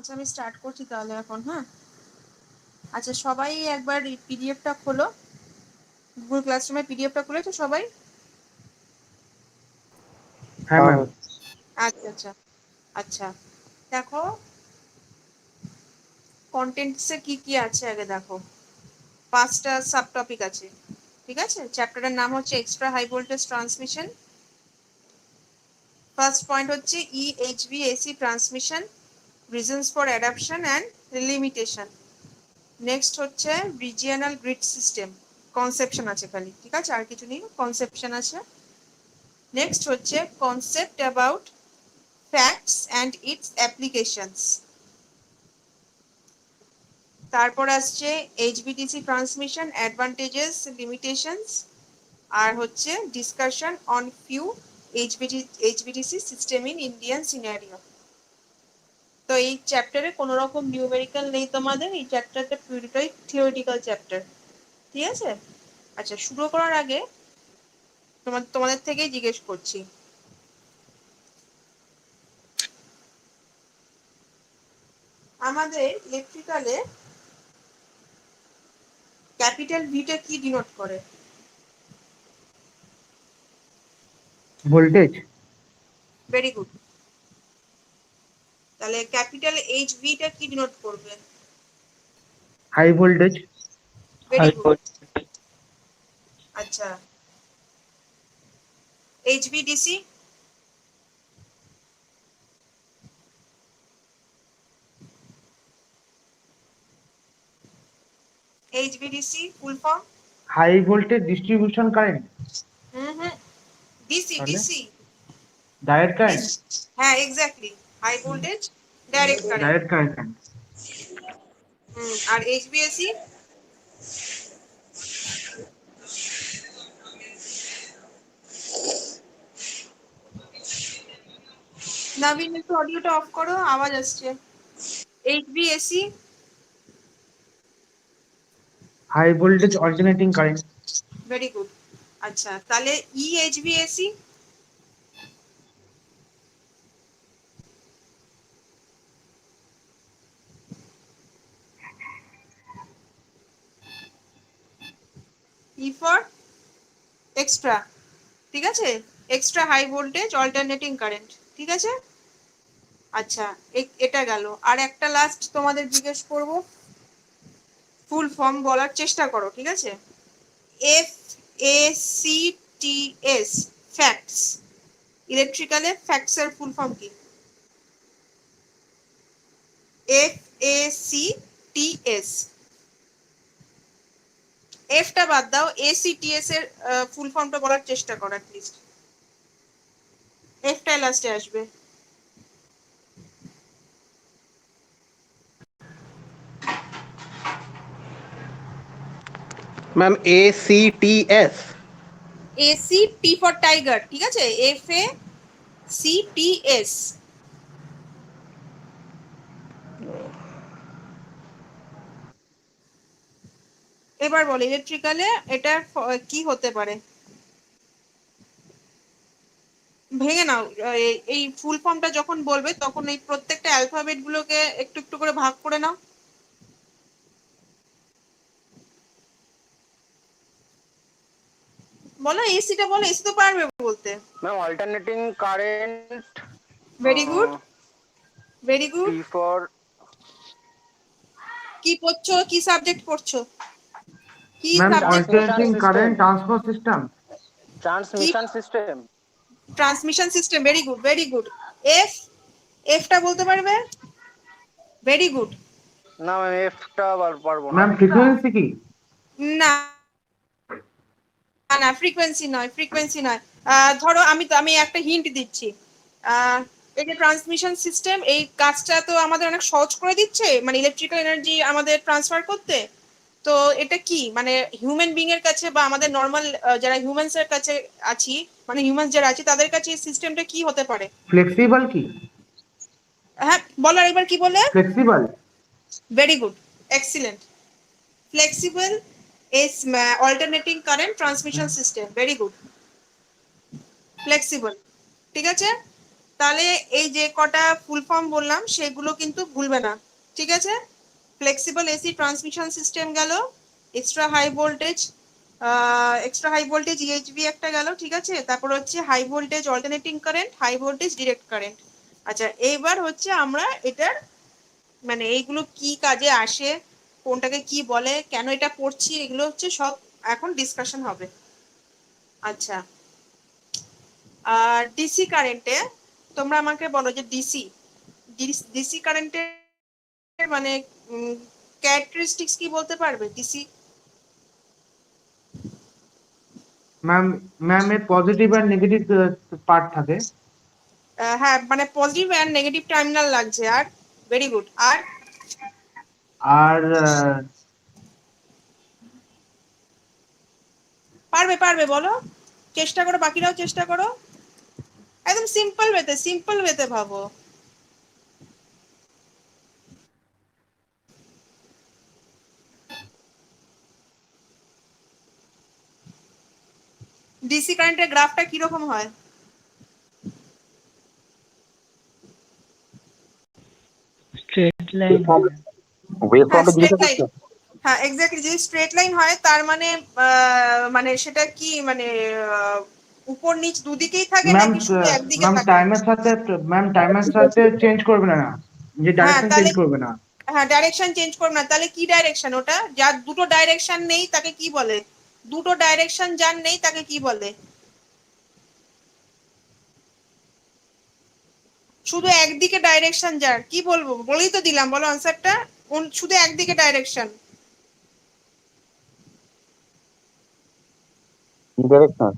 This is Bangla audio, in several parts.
আচ্ছা আমি স্টার্ট করছি তাহলে এখন। হ্যাঁ আচ্ছা সবাই একবার পিডিএফটা খোলো, গুগল ক্লাসরুমে পিডিএফটা খুলেছো সবাই? হ্যাঁ ম্যাম। আচ্ছা আচ্ছা আচ্ছা দেখো কন্টেন্টসে কি কি আছে আগে দেখো। 5টা সাব টপিক আছে, ঠিক আছে? চ্যাপ্টারের নাম হচ্ছে extra high voltage transmission. First point হচ্ছে EHVAC transmission, reasons for adaptation and limitation. Next হচ্ছে রিজিয়নাল গ্রিড সিস্টেম, কনসেপশন আছে খালি, ঠিক আছে, আর কিছু নেই, কনসেপশন আছে। নেক্সট হচ্ছে concept about facts and its applications. তারপর আসছে এইচভিডিসি ট্রান্সমিশন, অ্যাডভান্টেজেস, লিমিটেশনস। আর হচ্ছে discussion on few HVDC system in Indian scenario. তো এই চ্যাপ্টারে কোনো রকম নিউমেরিক্যাল নেই তোমাদের, এই চ্যাপ্টারটা পুরোটাই থিওরিটিক্যাল চ্যাপ্টার, ঠিক আছে? আচ্ছা শুরু করার আগে তোমাদের থেকেই জিজ্ঞেস করছি, আমাদের ইলেকট্রিক্যালে ক্যাপিটাল ভিটা কি ডিনোট করে? ভোল্টেজ। Very good. তাহলে ক্যাপিটাল এইচ ভিটা কি ডিনোট করবে? High voltage. Very good. আচ্ছা HVDC? HVDC full form? High voltage distribution current. Hmm, DC তাহলে ডিসি ডাইরেক্ট কারেন্ট। হ্যাঁ exactly, high voltage direct current. Direct current. আর এইচভিএসি? নবীন একটু অডিওটা অফ করো, আওয়াজ আসছে। HVAC? High voltage alternating current. Very good. আচ্ছা তাহলে ইএইচভিএসি? ই ফর এক্সট্রা, ঠিক আছে, extra high voltage alternating current, ঠিক আছে? আচ্ছা এটা গেল। আর একটা লাস্ট তোমাদের জিজ্ঞেস করব, ফুল ফর্ম বলার চেষ্টা করো, ঠিক আছে? F A C T S, facts. ইলেকট্রিক্যালে ফ্যাক্টস এর ফুল ফর্ম কি? F A C T S. এফটা বাদ দাও, এসিটিএস এর ফুল ফর্মটা বলার চেষ্টা করো অ্যাটলিস্ট। এফটাই লাস্টে আসবে। Ma'am ACTS। A C T for tiger, ঠিক আছে, F A C T S. এবার বল ইলেকট্রিক্যালে এটা কি হতে পারে? ভেঙে নাও, এই ফুল ফর্মটা যখন বলবে তখন এই প্রত্যেকটা অ্যালফাবেট গুলোকে একটু একটু করে ভাগ করে নাও। বলো এসিটা, বলো, এসি তো পারবে বলতে। Ma'am alternating current. Very good, very good. T for কি পড়ছো, কি সাবজেক্ট পড়ছো, কি ma'am subject? Transmission alternating system. Current transfer system. কি transmission system. Transmission system, very good very good. F, এফটা বলতে পারবে? Very good. না ম্যাম এফ টা পারবো না। ম্যাম ফ্রিকোয়েন্সি কি? না না ফ্রিকোয়েন্সি নয়, ফ্রিকোয়েন্সি নয়। ধরো আমি একটা হিন্ট দিচ্ছি। এই যে ট্রান্সমিশন সিস্টেম, এই কাজটা তো আমাদের অনেক সহজ করে দিচ্ছে, মানে ইলেকট্রিক্যাল এনার্জি আমাদের ট্রান্সফার করতে। তো এটা কি মানে হিউম্যান বিং এর কাছে বা আমাদের নর্মাল যারা হিউম্যানস এর কাছে আছি, মানে হিউম্যানস যারা আছি তাদের কাছে এই সিস্টেমটা কি হতে পারে? ফ্লেক্সিবল কি? হ্যাঁ বলো একবার, কি বলে? Flexible. Very good, excellent. Flexible is alternating current transmission system, very good, flexible, ঠিক আছে? তাহলে এই যে কটা ফুল ফর্ম বললাম সেগুলো কিন্তু ভুলবে না, ঠিক আছে? ফ্লেক্সিবল এসি ট্রান্সমিশন সিস্টেম গেল, এক্সট্রা হাই ভোল্টেজ ইএইচভি একটা গেল, ঠিক আছে? তারপর হচ্ছে high voltage alternating current, high voltage direct current. আচ্ছা, এইবার হচ্ছে আমরা এটার মানে এইগুলো কি কাজে আসে, কোনটাকে কি বলে, কেন এটা করছি, এগুলো হচ্ছে সব এখন ডিসকাশন হবে। আচ্ছা, আর ডিসি কারেন্টে তোমরা আমাকে বলো যে ডিসি কারেন্টের মানে ক্যারেক্টারিস্টিক্স কি বলতে পারবে ডিসি? ম্যাম এর পজিটিভ আর নেগেটিভ পার্ট থাকে। হ্যাঁ, মানে পজিটিভ এন্ড নেগেটিভ টার্মিনাল লাগছে। Are very good. আর আর পারবে বলো, চেষ্টা করো, বাকিরাও চেষ্টা করো, একদম সিম্পল ওয়েতে ভাবো। ডিসি কারেন্টের গ্রাফটা কিরকম হয়? স্ট্রেট লাইন হ্যাঁ, স্ট্রেট লাইন। হ্যাঁ, এক্স্যাক্টলি। যদি স্ট্রেট লাইন হয় তার মানে মানে সেটা কি মানে উপর নিচ দুদিকেই থাকে ম্যাম নাকি শুধু একদিকে ম্যাম থাকে? টাইমের সাথে চেঞ্জ করবে না, যে হ্যাঁ, ডাইরেকশন চেঞ্জ তাহলে করবে না। হ্যাঁ, ডাইরেকশন চেঞ্জ করবে না, তাহলে কি ডাইরেকশন ওটা? যার দুটো ডাইরেকশন নেই তাকে কি বলে? দুটো ডাইরেকশন যার নেই তাকে কি বলে? শুধু একদিকে ডাইরেকশন যার কি বলবো? বলেই তো দিলাম, বলো আনসারটা। শুধু একদিকে ডাইরেকশন। ডিরেকশন।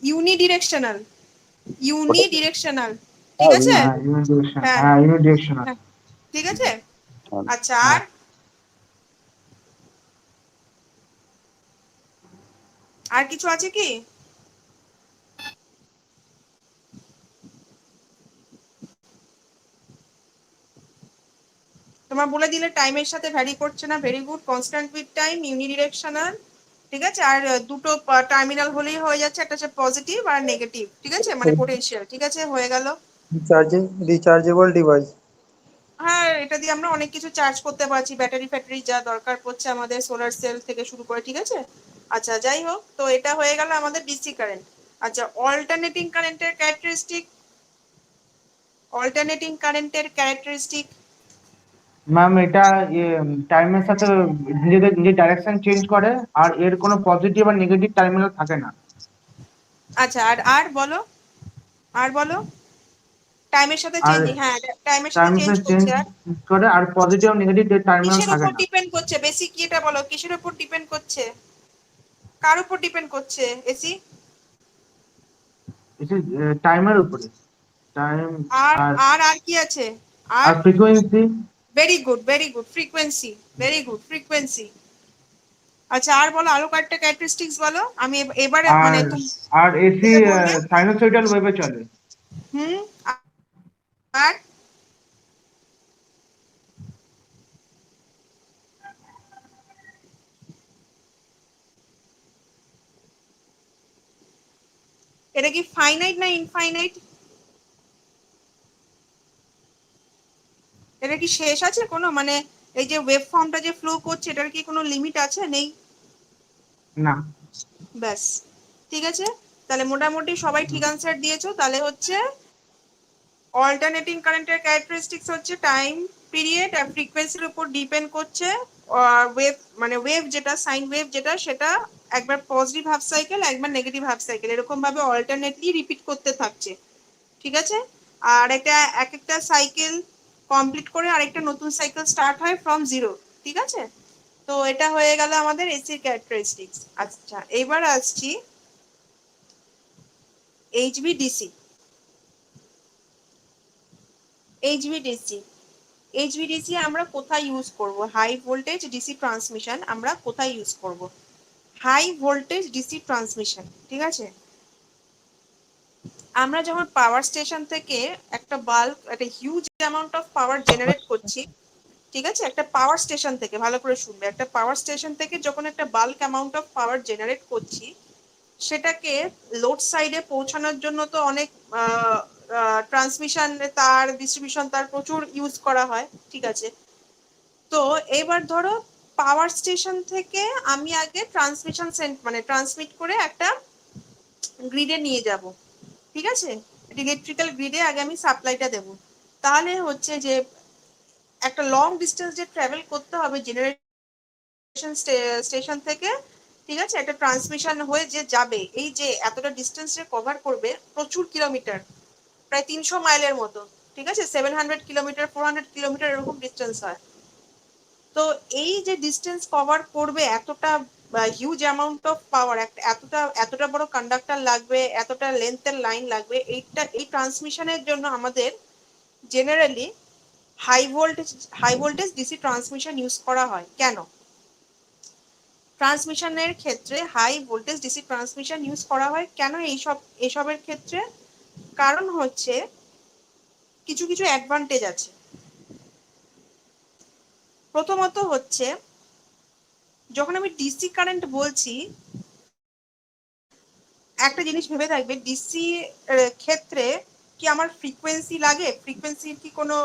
ইউনিডিরেকশনাল। ইউনিডিরেকশনাল, ঠিক আছে? হ্যাঁ ইউনিডিরেকশন, হ্যাঁ, হ্যাঁ ইউনিডিরেকশনাল। হ্যাঁ, ঠিক আছে। আচ্ছা, হ্যাঁ। আর আর কিছু আছে কি? তোমার বলে দিলে টাইমের সাথে ভ্যারি করছে না, very good. Constant with time, unidirectional, ঠিক আছে। আর দুটো টার্মিনাল হলেই হয়ে যাচ্ছে, একটা হচ্ছে পজিটিভ আর নেগেটিভ, ঠিক আছে, মানে পোটেনশিয়াল, ঠিক আছে, হয়ে গেল। Rechargeable device. হ্যাঁ, এটা দিয়ে আমরা অনেক কিছু চার্জ করতে পারছি, ব্যাটারি ফ্যাটারি যা দরকার পড়ছে আমাদের, সোলার সেল থেকে শুরু করে, ঠিক আছে। আচ্ছা, যাই হোক, তো এটা হয়ে গেল আমাদের ডিসি কারেন্ট। আচ্ছা, অল্টারনেটিং কারেন্টের ক্যারেক্টারিস্টিক। ম্যাম এটা টাইমের সাথে নিজের ডাইরেকশন চেঞ্জ করে, আর এর কোনো পজিটিভ আর নেগেটিভ টার্মিনাল থাকে না। আচ্ছা, আর বলো, আর বলো। টাইমের সাথে আর চেঞ্জিং, হ্যাঁ, টাইমের সাথে টাইমের চেঞ্জ সাথে চেঞ্জ করছে। আর করে, আর পজিটিভ আর নেগেটিভ টার্মিনাল কিসের থাকে উপর না। ডিপেন্ড করছে? বেসিক কি এটা বলো, কিসের উপর ডিপেন্ড করছে? কার উপর ডিপেন্ড করছে এসি? এটা টাইমের উপরে, টাইম আর আর আর আর কি আছে? আর আর frequency. Very good, frequency, very good, frequency. আচ্ছা, আর বলো, আরো কয়েকটা ক্যারেক্টারিস্টিক্স বলো। আমি এবারে মানে আর তুমি আর এসি যেটা বললে। সাইনোসয়েডাল ওয়েভে চলে। হুম। আর এটা কি ফাইনাইট না ইনফাইনাইট? এটা কি শেষ আছে কোনো, মানে এই যে ওয়েভ ফর্মটা যে ফ্লো করছে এটার কি কোনো লিমিট আছে? নেই। না। ব্যাস, ঠিক আছে। তাহলে মোটামুটি সবাই ঠিক আনসার দিয়েছো। তাহলে হচ্ছে অল্টারনেটিং কারেন্টের ক্যারেক্টারিস্টিক্স হচ্ছে টাইম পিরিয়ড আর ফ্রিকোয়েন্সির উপর ডিপেন্ড করছে। আর ওয়েভ মানে ওয়েভ যেটা, সাইন ওয়েভ যেটা, সেটা একবার পজিটিভ হাফ সাইকেল, একবার নেগেটিভ হাফ সাইকেল, এরকম ভাবে অল্টারনেটলি রিপিট করতে থাকছে, ঠিক আছে। আর এটা এক একটা সাইকেল কমপ্লিট করে আরেকটা নতুন সাইকেল স্টার্ট হয় ফ্রম জিরো, ঠিক আছে। তো এটা হয়ে গেল আমাদের এসির ক্যারেক্টারিস্টিক্স। আচ্ছা, এবার আসছি এইচভিডিসি। এইচভিডিসি এইচভিডিসি আমরা কোথায় ইউজ করব? হাই ভোল্টেজ ডিসি ট্রান্সমিশন আমরা কোথায় ইউজ করব? হাই ভোল্টেজ ডিসি ট্রান্সমিশন, ঠিক আছে। আমরা যখন পাওয়ার স্টেশন থেকে একটা বাল্ক, একটা huge amount of power generate করছি, ঠিক আছে, একটা পাওয়ার স্টেশন থেকে, ভালো করে শুনবে, একটা পাওয়ার স্টেশন থেকে যখন একটা bulk amount of power generate করছি, সেটাকে লোড সাইডে পৌঁছানোর জন্য তো অনেক ট্রান্সমিশন তার, ডিস্ট্রিবিউশন তার প্রচুর ইউজ করা হয়, ঠিক আছে। তো এবার ধরো পাওয়ার স্টেশন থেকে আমি আগে ট্রান্সমিশন মানে ট্রান্সমিট করে একটা গ্রিডে নিয়ে যাব, ঠিক আছে, ইলেকট্রিক্যাল গ্রিডে আগে আমি সাপ্লাইটা দেব। তাহলে হচ্ছে যে একটা লং ডিস্টেন্স যে ট্রাভেল করতে হবে জেনারেশন স্টেশন থেকে, ঠিক আছে, একটা ট্রান্সমিশন হয়ে যে যাবে, এই যে এতটা ডিস্টেন্স যে কভার করবে, প্রচুর কিলোমিটার, প্রায় 300 মাইলের মতো, ঠিক আছে, 700 কিলোমিটার, 400 কিলোমিটার এরকম ডিস্টেন্স হয়। তো এই যে ডিস্টেন্স কভার করবে, এতটা হিউজ অ্যামাউন্ট অফ পাওয়ার, এতটা বড় কন্ডাক্টর লাগবে, এতটা লেন্থের লাইন লাগবে, এই ট্রান্সমিশনের জন্য আমাদের generally high voltage DC transmission use করা হয়। কেন ট্রান্সমিশনের ক্ষেত্রে high voltage DC transmission use করা হয়, কেন এসবের ক্ষেত্রে? কারণ হচ্ছে কিছু কিছু অ্যাডভান্টেজ আছে। প্রথমত হচ্ছে, যখন আমি ডিসি কারেন্ট বলছি, একটা জিনিস ভেবে থাকবে, ডিসি ক্ষেত্রে কি আমার ফ্রিকোয়েন্সি লাগে? ফ্রিকোয়েন্সির কি কোনো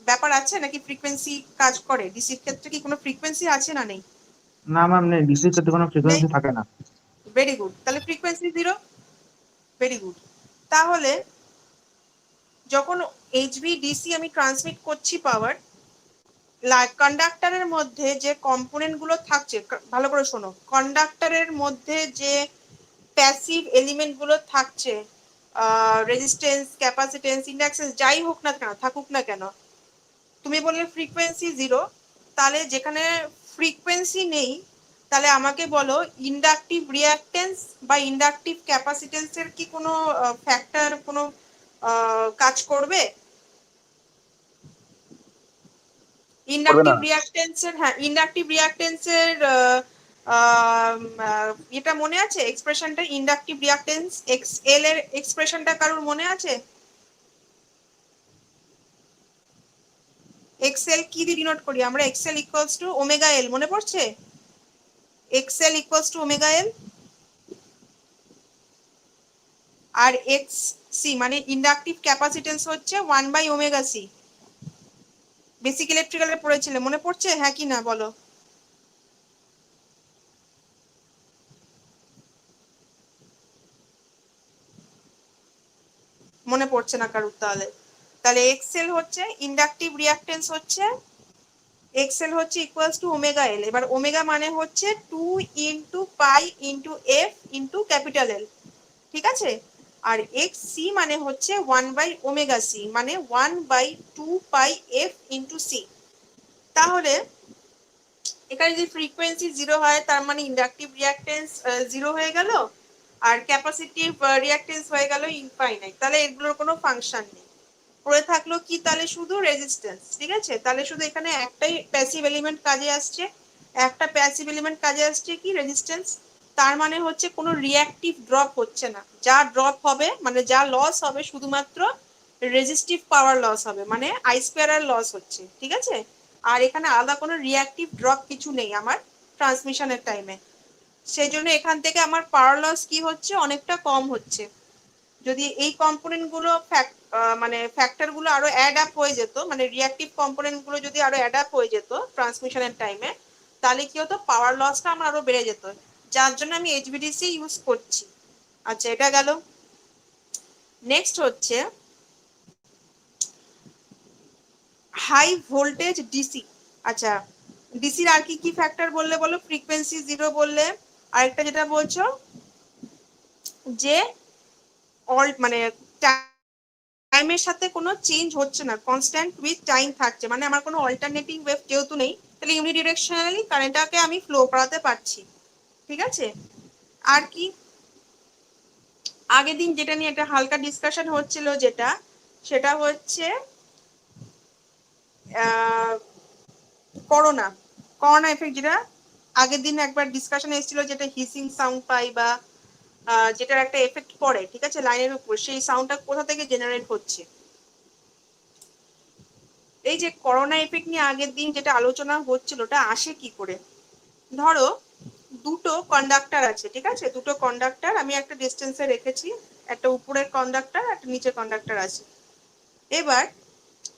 ব্যাপার আছে নাকি ফ্রিকোয়েন্সি কাজ করে? ডিসির ক্ষেত্রে কি কোনো ফ্রিকোয়েন্সি আছে না নেই? না ম্যাম, নেই, ডিসির ক্ষেত্রে কোনো নেই। ফ্রিকোয়েন্সি থাকে না। ভেরি গুড, তাহলে ফ্রিকোয়েন্সি জিরো। Very good. তাহলে যখন এইচভিডিসি আমি ট্রান্সমিট করছি পাওয়ার, কন্ডাক্টরের মধ্যে যে কম্পোনেন্ট গুলো থাকছে, ভালো করে শোনো, কন্ডাক্টরের মধ্যে যে প্যাসিভ এলিমেন্ট গুলো থাকছে, রেজিস্ট্যান্স, ক্যাপাসিটেন্স, ইন্ডাকশন, যাই হোক না কেন, থাকুক না কেন, তুমি বললে ফ্রিকোয়েন্সি জিরো, তাহলে যেখানে ফ্রিকোয়েন্সি নেই, তাহলে আমাকে বলো ইন্ডাকটিভ রিঅ্যাক্টেন্স বা ইন্ডাকটিভ ক্যাপাসিটেন্সের কি কোনো ফ্যাক্টর, কোনো কাজ করবে? ইন্ডাকটিভ রিঅ্যাক্টেন্সের, হ্যাঁ, ইন্ডাকটিভ রিঅ্যাক্টেন্সের এটা মনে আছে এক্সপ্রেশনটা? ইন্ডাকটিভ রিঅ্যাক্টেন্স এক্সএল এর এক্সপ্রেশনটা কারোর মনে আছে? এক্সএল কি দিয়ে ডিনোট করি আমরা? X L equals to omega L, মনে পড়ছে? X L equals to omega L, আর এক্স সি মানে ইন্ডাকটিভ ক্যাপাসিটেন্স হচ্ছে 1/ωc। বেসিক ইলেকট্রিক্যালে পড়েছিলে, মনে পড়ছে? হ্যাঁ কি না বলো? মনে পড়ছে না কারুর? তাহলে তাহলে এক্সএল হচ্ছে ইন্ডাকটিভ রিঅ্যাক্টেন্স, হচ্ছে এক্সএল হচ্ছে ইকুয়ালস টু ওমেগা এল। এবার ওমেগা মানে হচ্ছে 2 into pi into F into capital এল, ঠিক আছে। আর এক্স সি মানে হচ্ছে 1/ωc, মানে 1/2 পাই এফ ইন্টু সি। তাহলে এখানে যদি ফ্রিকোয়েন্সি জিরো হয়, তার মানে ইন্ডাকটিভ রিঅ্যাক্টেন্স জিরো হয়ে গেল, আর ক্যাপাসিটিভ রিঅ্যাক্টেন্স হয়ে গেল ইনফাইনাইট। তাহলে এগুলোর কোনো ফাংশন নেই, পড়ে থাকলো কি? তাহলে শুধু রেজিস্ট্যান্স, ঠিক আছে। তাহলে শুধু এখানে একটাই প্যাসিভ এলিমেন্ট কাজে আসছে, একটা প্যাসিভ এলিমেন্ট কাজে আসছে কি? রেজিস্ট্যান্স। তার মানে হচ্ছে কোনো রিঅ্যাক্টিভ ড্রপ হচ্ছে না, যা ড্রপ হবে মানে যা লস হবে, শুধুমাত্র রেজিস্টিভ পাওয়ার লস হবে, মানে আই স্কোয়ার আর লস হচ্ছে, ঠিক আছে। আর এখানে আলাদা কোনো রিঅ্যাক্টিভ ড্রপ কিছু নেই আমার ট্রান্সমিশনের টাইমে। সেই জন্য এখান থেকে আমার পাওয়ার লস কি হচ্ছে? অনেকটা কম হচ্ছে। যদি এই কম্পোনেন্ট গুলো মানে ফ্যাক্টর গুলো আরো অ্যাড আপ হয়ে যেত, মানে রিঅ্যাক্টিভ কম্পোনেন্ট গুলো যদি আরো অ্যাড আপ হয়ে যেত ট্রান্সমিশনের টাইমে, তাহলে কি হতো? পাওয়ার লসটা আমার আরো বেড়ে যেত, যার জন্য আমি এইচভিডিসি ইউজ করছি। আচ্ছা, এটা গেল। নেক্সট হচ্ছে হাই ভোল্টেজ ডিসি। আচ্ছা, ডিসির আর কি কি ফ্যাক্টর বললে বলো? ফ্রিকোয়েন্সি জিরো বললে, আরেকটা যেটা বলছো যে মানে টাইমের সাথে কোনো চেঞ্জ হচ্ছে না, কনস্ট্যান্ট উইথ টাইম থাকছে, মানে আমার কোনো অল্টারনেটিং ওয়েভ যেহেতু নেই, তাহলে ইউনিডিরেকশনালি কারেন্টটাকে আমি ফ্লো করাতে পারছি, ঠিক আছে। আর কি? আগের দিন যেটা নিয়ে একটা হালকা ডিসকাশন হচ্ছিল, সেটা হচ্ছে করোনা এফেক্ট, যেটা আগের দিন একবার ডিসকাশন এসেছিল, যেটা হিসিং সাউন্ড পাই বা যেটার একটা এফেক্ট পড়ে, ঠিক আছে, লাইনের উপর, সেই সাউন্ডটা কোথা থেকে জেনারেট হচ্ছে। এই যে করোনা এফেক্ট নিয়ে আগের দিন যেটা আলোচনা হচ্ছিল, ওটা আসে কি করে? ধরো দুটো কন্ডাক্টর আছে, ঠিক আছে, দুটো কন্ডাক্টর আমি একটা ডিস্টেন্সে রেখেছি, একটা উপরের কন্ডাক্টর, একটা নিচের কন্ডাক্টর আছে। এবার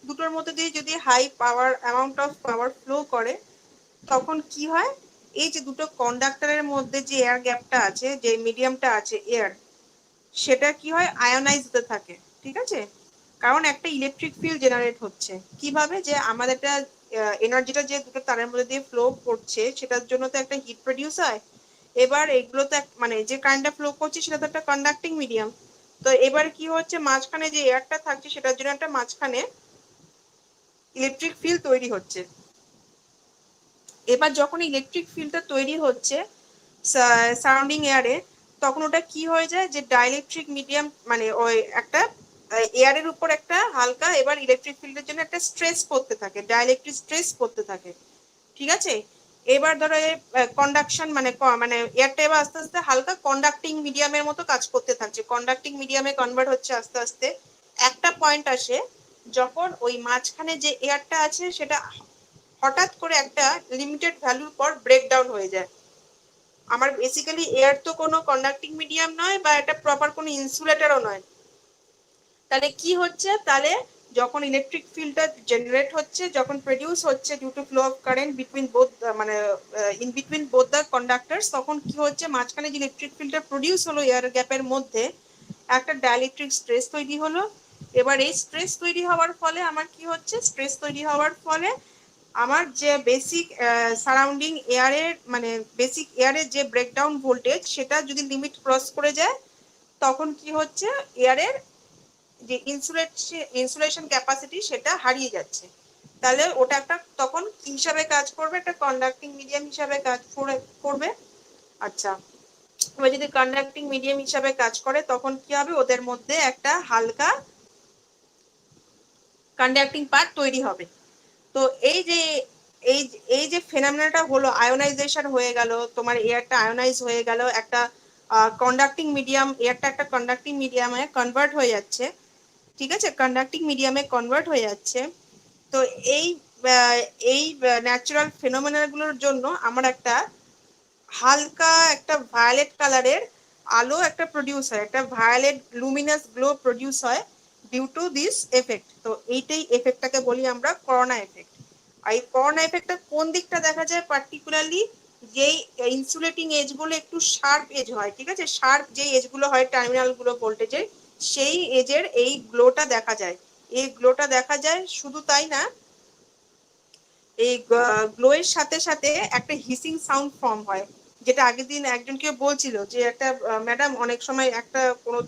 দুটোর মধ্যে দিয়ে যদি high power amount of power flow করে, তখন কি হয়, এই যে দুটো কন্ডাক্টরের মধ্যে যে এয়ার গ্যাপটা আছে, যে মিডিয়ামটা আছে এয়ার, সেটা কি হয়, আয়োনাইজ হতে থাকে। ঠিক আছে, কারণ একটা ইলেকট্রিক ফিল্ড জেনারেট হচ্ছে। কিভাবে, যে আমাদের একটা এনার্জিটা যে দুটো তারের মধ্যে দিয়ে ফ্লো করছে, সেটার জন্য তো একটা হিট প্রডিউস হয়। এবার এগুলো তো মানে যে কারেন্টটা ফ্লো করছে সেটা তো একটা কন্ডাক্টিং মিডিয়াম। তো এবার কি হচ্ছে, মাঝখানে যে এয়ারটা থাকছে সেটার জন্য একটা মাঝখানে ইলেকট্রিক ফিল্ড তৈরি হচ্ছে। এবার যখন ইলেকট্রিক ফিল্ডটা তৈরি হচ্ছে সারাউন্ডিং এয়ারে, তখন ওটা কি হয়ে যায়, যে ডাইইলেকট্রিক মিডিয়াম, মানে ওই একটা এয়ারের উপর একটা হালকা এবার ইলেকট্রিক ফিল্ডের জন্য একটা স্ট্রেস পড়তে থাকে, ডাইইলেকট্রিক স্ট্রেস পড়তে থাকে। ঠিক আছে, এবার ধরো কন্ডাকশন মানে এয়ারটা এবার আস্তে আস্তে হালকা কন্ডাক্টিং মিডিয়ামের মতো কাজ করতে থাকছে, কন্ডাক্টিং মিডিয়ামে কনভার্ট হচ্ছে আস্তে আস্তে। একটা পয়েন্ট আসে যখন ওই মাঝখানে যে এয়ারটা আছে সেটা হঠাৎ করে একটা লিমিটেড ভ্যালুর পর ব্রেকডাউন হয়ে যায়। আমার বেসিক্যালি এয়ার তো কোনো কন্ডাক্টিং মিডিয়াম নয়, বা এটা প্রপার কোনো ইনসুলেটরও নয়। তাহলে কি হচ্ছে, তাহলে যখন ইলেকট্রিক ফিল্ডটা জেনারেট হচ্ছে, যখন প্রডিউস হচ্ছে due to flow of current between both, মানে in between both the conductors, তখন কি হচ্ছে, মাঝখানে যে ইলেকট্রিক ফিল্ডটা প্রডিউস হলো এয়ার গ্যাপের মধ্যে, একটা ডাইইলেকট্রিক স্ট্রেস তৈরি হলো। এবার এই স্ট্রেস তৈরি হওয়ার ফলে আমার কি হচ্ছে, স্ট্রেস তৈরি হওয়ার ফলে আমার যে বেসিক সারাউন্ডিং এয়ারের, মানে বেসিক এয়ারের যে ব্রেকডাউন ভোল্টেজ, সেটা যদি লিমিট ক্রস করে যায়, তখন কি হচ্ছে, এয়ারের যে ইনসুলেশন ক্যাপাসিটি সেটা হারিয়ে যাচ্ছে। তাহলে ওটা একটা তখন কি হিসাবে কাজ করবে, একটা কন্ডাক্টিং মিডিয়াম হিসাবে কাজ করবে। আচ্ছা, এবার যদি কন্ডাক্টিং মিডিয়াম হিসাবে কাজ করে, তখন কি হবে, ওদের মধ্যে একটা হালকা কন্ডাক্টিং পার্ট তৈরি হবে। তো এই এই যে ফেনোমেনাটা হলো, আয়োনাইজেশন হয়ে গেল, তোমার এয়ারটা আয়োনাইজ হয়ে গেল, একটা কন্ডাক্টিং মিডিয়াম, এয়ারটা একটা কন্ডাক্টিং মিডিয়ামে কনভার্ট হয়ে যাচ্ছে। ঠিক আছে, কন্ডাক্টিং মিডিয়ামে কনভার্ট হয়ে যাচ্ছে। তো এই এই ন্যাচারাল ফেনোমেনাগুলোর জন্য আমার একটা হালকা একটা ভায়োলেট কালারের আলো একটা প্রডিউস হয়, একটা ভায়োলেট লুমিনাস গ্লো প্রডিউস হয় ডিউ টু দিস এফেক্ট। তো এইটাই এফেক্টটাকে বলি আমরা করোনা এফেক্ট। আর এই করোনা এফেক্টটা কোন দিকটা দেখা যায়, পার্টিকুলারলি যেই ইনসুলেটিং এজগুলো একটু শার্প এজ হয়, ঠিক আছে, শার্প যে এজগুলো হয় টার্মিনাল গুলো ভোল্টেজের, সেই এজের এই গ্লোটা দেখা যায়। এই গ্লোটা দেখা যায়, শুধু তাই না, এই গ্লোয়ের সাথে সাথে একটা হিসিং সাউন্ড ফর্ম হয়, যেটা আগের দিন একজনকে বলছিল যে একটা ম্যাডাম অনেক সময় একটা কোনো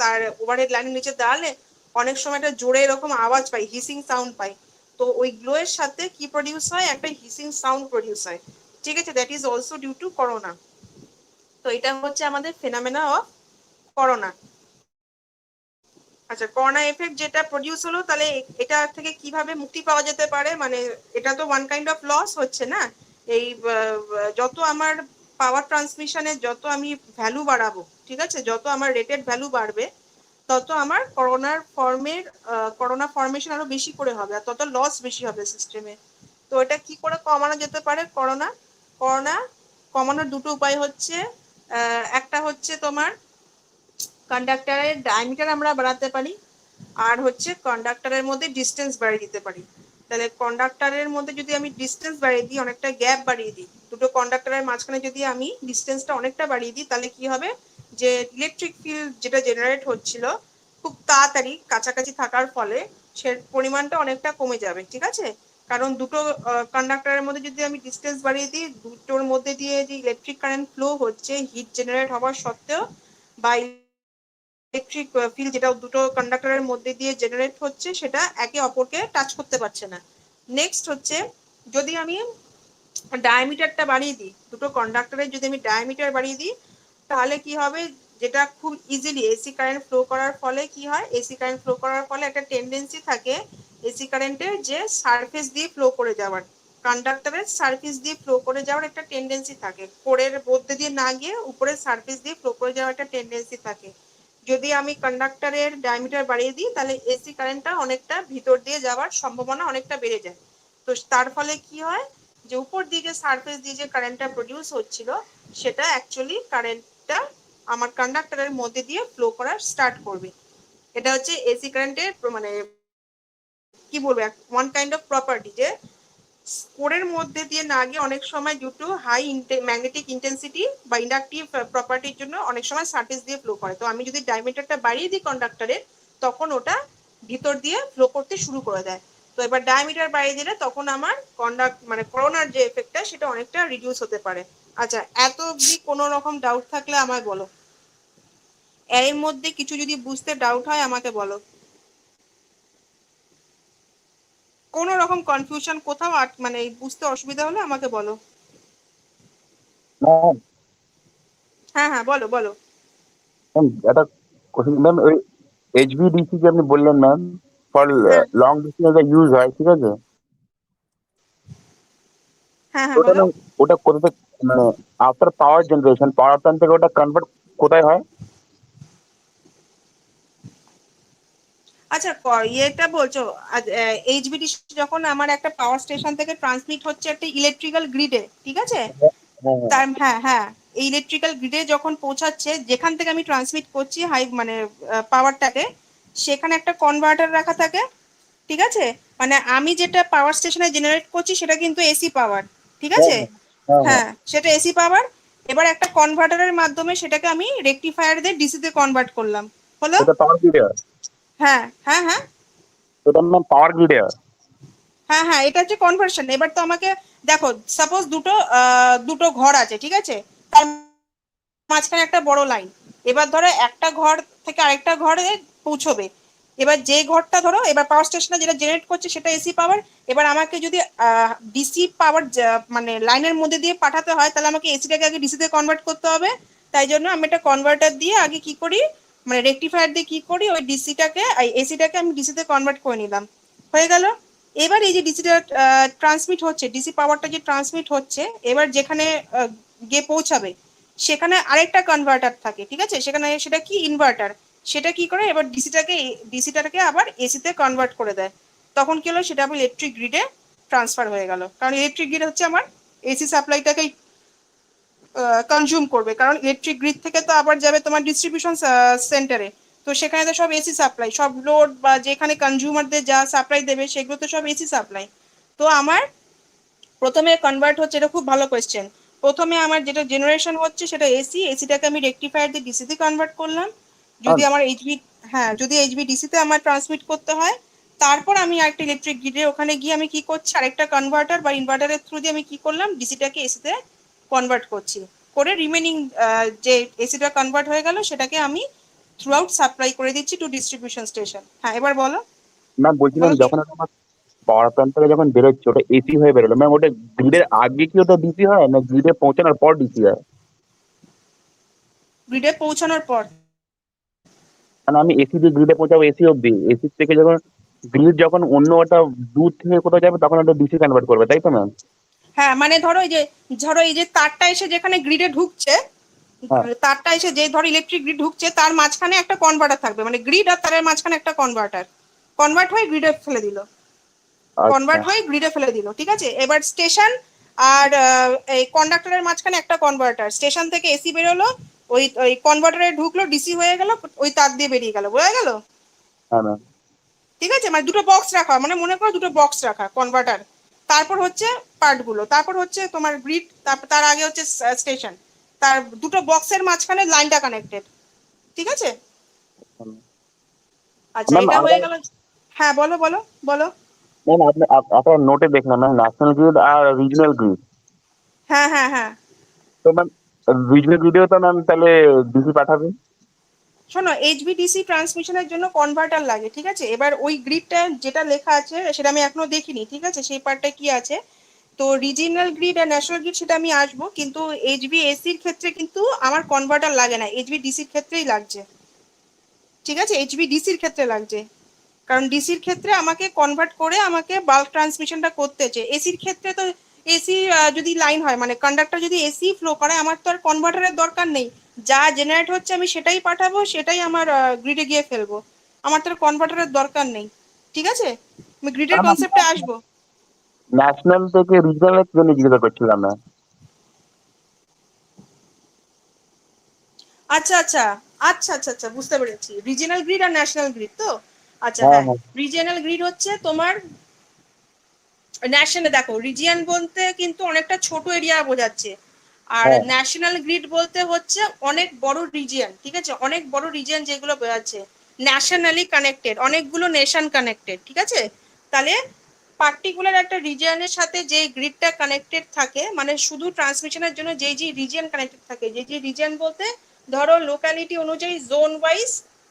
তার ওভারহেড লাইনের নিচে দাঁড়ালে অনেক সময় একটা জোরে এরকম আওয়াজ পাই, হিসিং সাউন্ড পাই। তো ওই গ্লোয়ের সাথে কি প্রডিউস হয়, একটা হিসিং সাউন্ড প্রডিউস হয়। ঠিক আছে, that is also due to corona. তো এটা হচ্ছে আমাদের ফেনোমেনা অফ করোনা। আচ্ছা, করোনা এফেক্ট যেটা প্রডিউস হলো, তাহলে এটা থেকে কিভাবে মুক্তি পাওয়া যেতে পারে, মানে এটা তো ওয়ান কাইন্ড অফ লস হচ্ছে না। এই যত আমার পাওয়ার ট্রান্সমিশনের যত আমি ভ্যালু বাড়াবো, ঠিক আছে, যত আমার রেটেড ভ্যালু বাড়বে, তত আমার করোনা ফর্মেশন আরো বেশি করে হবে, আর তত লস বেশি হবে সিস্টেমে। তো এটা কি করে কমানো যেতে পারে করোনা? করোনা কমানোর দুটো উপায় হচ্ছে, একটা হচ্ছে তোমার কন্ডাক্টরের ডায়ামিটার আমরা বাড়াতে পারি, আর হচ্ছে কন্ডাক্টরের মধ্যে ডিস্টেন্স বাড়িয়ে দিতে পারি। তাহলে কন্ডাক্টরের মধ্যে যদি আমি ডিস্টেন্স বাড়িয়ে দিই, অনেকটা গ্যাপ বাড়িয়ে দিই, দুটো কন্ডাক্টরের মাঝখানে যদি আমি ডিস্টেন্সটা অনেকটা বাড়িয়ে দিই, তাহলে কি হবে, যে ইলেকট্রিক ফিল্ড যেটা জেনারেট হচ্ছিল খুব তাড়াতাড়ি কাছাকাছি থাকার ফলে সে পরিমাণটা অনেকটা কমে যাবে। ঠিক আছে, কারণ দুটো কন্ডাক্টরের মধ্যে যদি আমি ডিস্টেন্স বাড়িয়ে দিই, দুটোর মধ্যে দিয়ে যে ইলেকট্রিক কারেন্ট ফ্লো হচ্ছে হিট জেনারেট হওয়ার সত্ত্বেও, বা ইলেকট্রিক ফিল্ড যেটা দুটো কন্ডাক্টরের মধ্যে দিয়ে জেনারেট হচ্ছে, সেটা একে অপরকে টাচ করতে পারছে না। নেক্সট হচ্ছে, যদি আমি ডায়ামিটারটা বাড়িয়ে দিই, দুটো কন্ডাক্টরের যদি আমি ডায়ামিটার বাড়িয়ে দিই, তাহলে কি হবে, যেটা খুব ইজিলি এসি কারেন্ট ফ্লো করার ফলে কি হয়, এসি কারেন্ট ফ্লো করার ফলে একটা টেন্ডেন্সি থাকে এসি কারেন্টের যে সারফেস দিয়ে ফ্লো করে যাওয়ার, কন্ডাক্টরের সারফেস দিয়ে ফ্লো করে যাওয়ার একটা টেন্ডেন্সি থাকে, কোরের মধ্যে দিয়ে না গিয়ে উপরের সারফেস দিয়ে ফ্লো করে যাওয়ার একটা টেন্ডেন্সি থাকে। যদি আমি কন্ডাক্টরের ডায়ামিটার বাড়িয়ে দিই, তাহলে এসি কারেন্টটা অনেকটা ভিতর দিয়ে যাওয়ার সম্ভাবনা অনেকটা বেড়ে যায়। তো তার ফলে কি হয়, যে উপর দিয়ে যে সারফেস দিয়ে যে কারেন্টটা প্রডিউস হচ্ছিল, সেটা অ্যাকচুয়ালি কারেন্টটা আমার কন্ডাক্টরের মধ্যে দিয়ে ফ্লো করা স্টার্ট করবে। এটা হচ্ছে এসি কারেন্টের মানে কি বলবো, ওয়ান কাইন্ড অফ প্রপার্টি, যে কোরের মধ্যে দিয়ে না গিয়ে অনেক সময় due to high magnetic intensity বা ইন্ডাকটিভ প্রপার্টির জন্য অনেক সময় সার্টেজ দিয়ে ফ্লো করে। তো আমি যদি ডায়ামিটারটা বাড়িয়ে দিই কন্ডাক্টরের, তখন ওটা ভিতর দিয়ে ফ্লো করতে শুরু করে দেয়। তো এবার ডায়ামিটার বাড়িয়ে দিলে তখন আমার মানে করোনার যে এফেক্টটা সেটা অনেকটা রিডিউস হতে পারে। আচ্ছা, এত অবধি কোনো রকম ডাউট থাকলে আমায় বলো, এর মধ্যে কিছু যদি বুঝতে ডাউট হয় আমাকে বলো, কোনো রকম কনফিউশন কোথাও মানে বুঝতে অসুবিধা হলে আমাকে বলো। ম্যাম হ্যাঁ হ্যাঁ, বলো বলো। ম্যাম একটা কোশ্চেন ম্যাম, ওই এইচভিডিসি যে আপনি বললেন ম্যাম, ফর হ্যাঁ লং ডিস্টেন্সে ইউজ হয়, ঠিক আছে? হ্যাঁ তো হ্যাঁ, ওটা বলো। ম্যাম, ওটা কোথা থেকে, মানে আফটার পাওয়ার জেনারেশন, পাওয়ার প্ল্যান্ট থেকে ওটা কনভার্ট কোথায় হয়? আচ্ছা, ইয়েটা বলছো, এইচবিডিসি যখন আমার একটা পাওয়ার স্টেশন থেকে ট্রান্সমিট হচ্ছে একটা ইলেকট্রিক্যাল গ্রিডে, ঠিক আছে, হ্যাঁ হ্যাঁ তার হ্যাঁ হ্যাঁ, এই ইলেকট্রিক্যাল গ্রিডে যখন পৌঁছাচ্ছে, যেখান থেকে আমি ট্রান্সমিট করছি হাই মানে পাওয়ারটাকে, সেখানে একটা কনভার্টার রাখা থাকে, ঠিক আছে। মানে আমি যেটা পাওয়ার স্টেশনে জেনারেট করছি সেটা কিন্তু এসি পাওয়ার, ঠিক হ্যাঁ আছে। হ্যাঁ হ্যাঁ হ্যাঁ, হ্যাঁ, সেটা এসি পাওয়ার। এবার একটা কনভার্টারের মাধ্যমে সেটাকে আমি রেকটিফায়ার দিয়ে ডিসিতে কনভার্ট করলাম, হলো। এটা পাওয়ার গ্রিডে হয়। হ্যাঁ হ্যাঁ হ্যাঁ এটা ম্যাম পাওয়ার গ্রিডে হয়। হ্যাঁ হ্যাঁ, এটা হচ্ছে কনভার্সন। এবার তো আমাকে দেখো, সাপোজ দুটো ঘর আছে, ঠিক আছে, তার মাঝখানে একটা বড় লাইন। এবার ধরো একটা ঘর থেকে আরেকটা ঘরে পৌঁছবে। এবার যে ঘরটা ধরো এবার পাওয়ার স্টেশনে যেটা জেনারেট করছে সেটা এসি পাওয়ার। এবার আমাকে যদি ডিসি পাওয়ার মানে লাইনের মধ্যে দিয়ে পাঠাতে হয়, তাহলে আমাকে এসিটাকে আগে ডিসিতে কনভার্ট করতে হবে। তাই জন্য আমি একটা কনভার্টার দিয়ে আগে কি করি, মানে রেকটিফায়ার দিয়ে কি করি, ওই ডিসিটাকে এসিটাকে আমি ডিসিতে কনভার্ট করে নিলাম, হয়ে গেল। এবার এই যে ডিসিটা ট্রান্সমিট হচ্ছে, ডিসি পাওয়ারটা যে ট্রান্সমিট হচ্ছে, এবার যেখানে গিয়ে পৌঁছাবে সেখানে আরেকটা কনভার্টার থাকে, ঠিক আছে, সেখানে সেটা কি ইনভার্টার। সেটা কি করে, এবার ডিসিটাকে আবার এসিতে কনভার্ট করে দেয়। তখন কি হলো, সেটা আবার ইলেকট্রিক গ্রিডে ট্রান্সফার হয়ে গেল, কারণ ইলেকট্রিক গ্রিড হচ্ছে আমার এসি সাপ্লাইটাকেই কনজিউম করবে, কারণ ইলেকট্রিক গ্রিড থেকে তো আবার যাবে তোমার ডিস্ট্রিবিউশন সেন্টারে। তো সেখানে তো সব এসি সাপ্লাই, সব লোড বা যেখানে কনজিউমারদের যা সাপ্লাই দেবে সেগুলো তো সব এসি সাপ্লাই। তো আমার প্রথমে কনভার্ট হচ্ছে, এটা খুব ভালো কোয়েশ্চেন। প্রথমে আমার যেটা জেনারেশন হচ্ছে সেটা এসিটাকে আমি রেকটিফায়ার দিয়ে ডিসিতে কনভার্ট করলাম। যদি ম্যাম আমার হ্যাঁ, যদি ডিসিতে আমার ট্রান্সমিট করতে হয়, তারপর আমি আরেকটা ইলেকট্রিক গ্রিডে ওখানে গিয়ে আমি কি করছি, আরেকটা কনভার্টার বা ইনভার্টারের থ্রু দিয়ে আমি কি করলাম, ডিসিটাকে এসিতে কনভার্ট করছি, করে রিমেনিং যে এসিটা কনভার্ট হয়ে গেল সেটাকে আমি থ্রু আউট সাপ্লাই করে দিচ্ছি টু ডিস্ট্রিবিউশন স্টেশন। হ্যাঁ, এবার বলো ম্যাম বলছিলাম, বলো কি। যখন আমার পাওয়ার প্ল্যান্ট থেকে যখন বেরোচ্ছে ওটা এসি হয়ে বেরোলো ম্যাম, ওটা গ্রিডের আগে কি ওটা ডিসি হয়, না গ্রিডে পৌঁছানোর পর ডিসি হয়? গ্রিডে পৌঁছানোর পর। মানে আমি এসি দিয়ে গ্রিডে পৌঁছাবো, এসি অব্দি, এসি থেকে যখন গ্রিড যখন অন্য ওটা দূর থেকে কোথাও যাবে তখন ওটা ডিসি কনভার্ট করবে, তাই তো ম্যাম? হ্যাঁ, মানে ধরো এই যে তারটা এসে যেখানে গ্রিডে ঢুকছে, হ্যাঁ, তারটা এসে যে ধরো ইলেকট্রিক গ্রিড ঢুকছে, তার মাঝখানে একটা কনভার্টার থাকবে, মানে গ্রিড আর তারের মাঝখানে একটা কনভার্টার কনভার্ট হয়ে গ্রিডে ফেলে দিল, আচ্ছা। কনভার্ট হয়ে গ্রিডে ফেলে দিল, ঠিক আছে। এবার স্টেশন আর এই কন্ডাক্টরের মাঝখানে একটা কনভার্টার, স্টেশন থেকে এসি বেরোলো, ওই ওই কনভার্টারে ঢুকলো, ডিসি হয়ে গেল, ওই তার দিয়ে বেরিয়ে গেল, বোঝা গেল। হ্যাঁ ম্যাম। ঠিক আছে, মানে দুটো বক্স রাখা, মানে মনে করো দুটো বক্স রাখা কনভার্টার। তারপর হচ্ছে পার্টগুলো, তারপর হচ্ছে তোমার গ্রিড, তারপর তার আগে হচ্ছে স্টেশন, তার দুটো বক্সের মাঝখানে লাইনটা কানেক্টেড, ঠিক আছে। আচ্ছা, ম্যাম এটা আমরা, হয়ে গেল। হ্যাঁ, বলো বলো বলো। ম্যাম আপনি আপনার নোটে দেখলাম ম্যাম ন্যাশনাল গ্রিড আর রিজনাল গ্রিড। হ্যাঁ হ্যাঁ হ্যাঁ, তো ম্যাম রিজনাল গ্রিডেও তো ম্যাম তাহলে ডিসি পাঠাবেন? শোনো, এইচভিডিসি ট্রান্সমিশনের জন্য কনভার্টার লাগে, ঠিক আছে। এবার ওই গ্রিডটা যেটা লেখা আছে সেটা আমি এখনো দেখিনি, ঠিক আছে, সেই পার্টটা কি আছে। তো রিজিনাল গ্রিড আর ন্যাশনাল গ্রিড সেটা আমি আসবো, কিন্তু এইচভিএসির ক্ষেত্রে কিন্তু আমার কনভার্টার লাগে না, এইচভিডিসির ক্ষেত্রেই লাগছে, ঠিক আছে, এইচভিডিসির ক্ষেত্রে লাগছে। কারণ ডিসির ক্ষেত্রে আমাকে কনভার্ট করে আমাকে বাল্ক ট্রান্সমিশনটা করতে হচ্ছে। এসির ক্ষেত্রে তো এসি যদি লাইন হয়, মানে কন্ডাক্টর যদি এসি ফ্লো করে, আমার তো আর কনভার্টারের দরকার নেই। যা জেনারেট হচ্ছে আমি সেটাই পাঠাবো, সেটাই আমার গ্রিডে গিয়ে ফেলবো, আমার তো আর কনভার্টারের দরকার নেই, ঠিক আছে। আমি গ্রিডের কনসেপ্টে আসবো। ন্যাশনাল থেকে রিজনালের জন্য জিজ্ঞাসা করছিলাম না। আচ্ছা আচ্ছা আচ্ছা আচ্ছা আচ্ছা বুঝতে পেরেছি, রিজিয়নাল গ্রিড আর ন্যাশনাল গ্রিড তো। আচ্ছা হ্যাঁ হ্যাঁ, হ্যাঁ রিজিয়নাল গ্রিড হচ্ছে তোমার ন্যাশনাল, দেখো রিজিয়ন বলতে কিন্তু অনেকটা ছোট এরিয়া বোঝাচ্ছে, আর হ্যাঁ ন্যাশনাল গ্রিড বলতে হচ্ছে অনেক বড় রিজিয়ন, ঠিক আছে, অনেক বড় রিজিয়ন যেগুলো বোঝাচ্ছে ন্যাশনালি কানেক্টেড, অনেকগুলো নেশন কানেক্টেড, ঠিক আছে। তাহলে পার্টিকুলার একটা রিজিয়নের সাথে যে গ্রিডটা কানেক্টেড থাকে, মানে শুধু ট্রান্সমিশনের জন্য যে যে রিজিয়ন কানেক্টেড থাকে, যে যে রিজিয়ন বলতে ধরো লোকালিটি অনুযায়ী জোন ওয়াইজ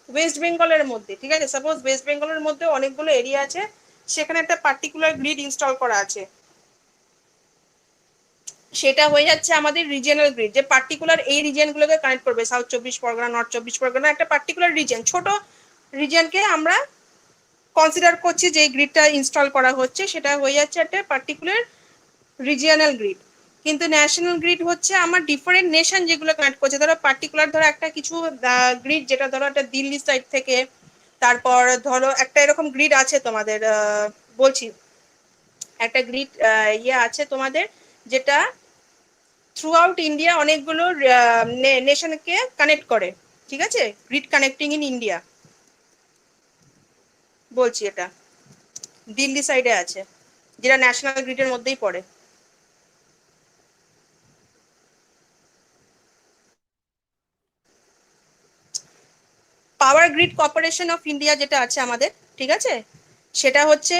ওয়েস্ট বেঙ্গলের মধ্যে, ঠিক আছে, সাপোজ ওয়েস্ট বেঙ্গলের মধ্যে অনেকগুলো এরিয়া আছে, সেখানে একটা পার্টিকুলার গ্রিড ইনস্টল করা আছে, সেটা হয়ে যাচ্ছে আমাদের রিজিয়নাল গ্রিড, যে পার্টিকুলার এই রিজিয়নগুলোকে কানেক্ট করবে, সাউথ চব্বিশ পরগনা, নর্থ চব্বিশ পরগনা, একটা পার্টিকুলার রিজিয়ন, ছোট রিজিয়নকে আমরা কনসিডার করছি যে গ্রিডটা ইনস্টল করা হচ্ছে, সেটা হয়ে যাচ্ছে একটা পার্টিকুলার রিজিয়নাল গ্রিড। কিন্তু ন্যাশনাল গ্রিড হচ্ছে আমার ডিফারেন্ট নেশন যেগুলো কানেক্ট করছে, ধরো পার্টিকুলার ধরো একটা কিছু গ্রিড, যেটা ধরো একটা দিল্লি সাইড থেকে, তারপর ধরো একটা এরকম গ্রিড আছে তোমাদের, বলছি একটা গ্রিড ইয়ে আছে তোমাদের, যেটা থ্রু আউট ইন্ডিয়া অনেকগুলো নেশনকে কানেক্ট করে, ঠিক আছে, গ্রিড কানেক্টিং ইন ইন্ডিয়া, বলছি এটা দিল্লি সাইডে আছে, যেটা ন্যাশনাল গ্রিডের মধ্যেই পড়ে। Power grid corporation of India যেটা আছে আমাদের, ঠিক আছে, সেটা হচ্ছে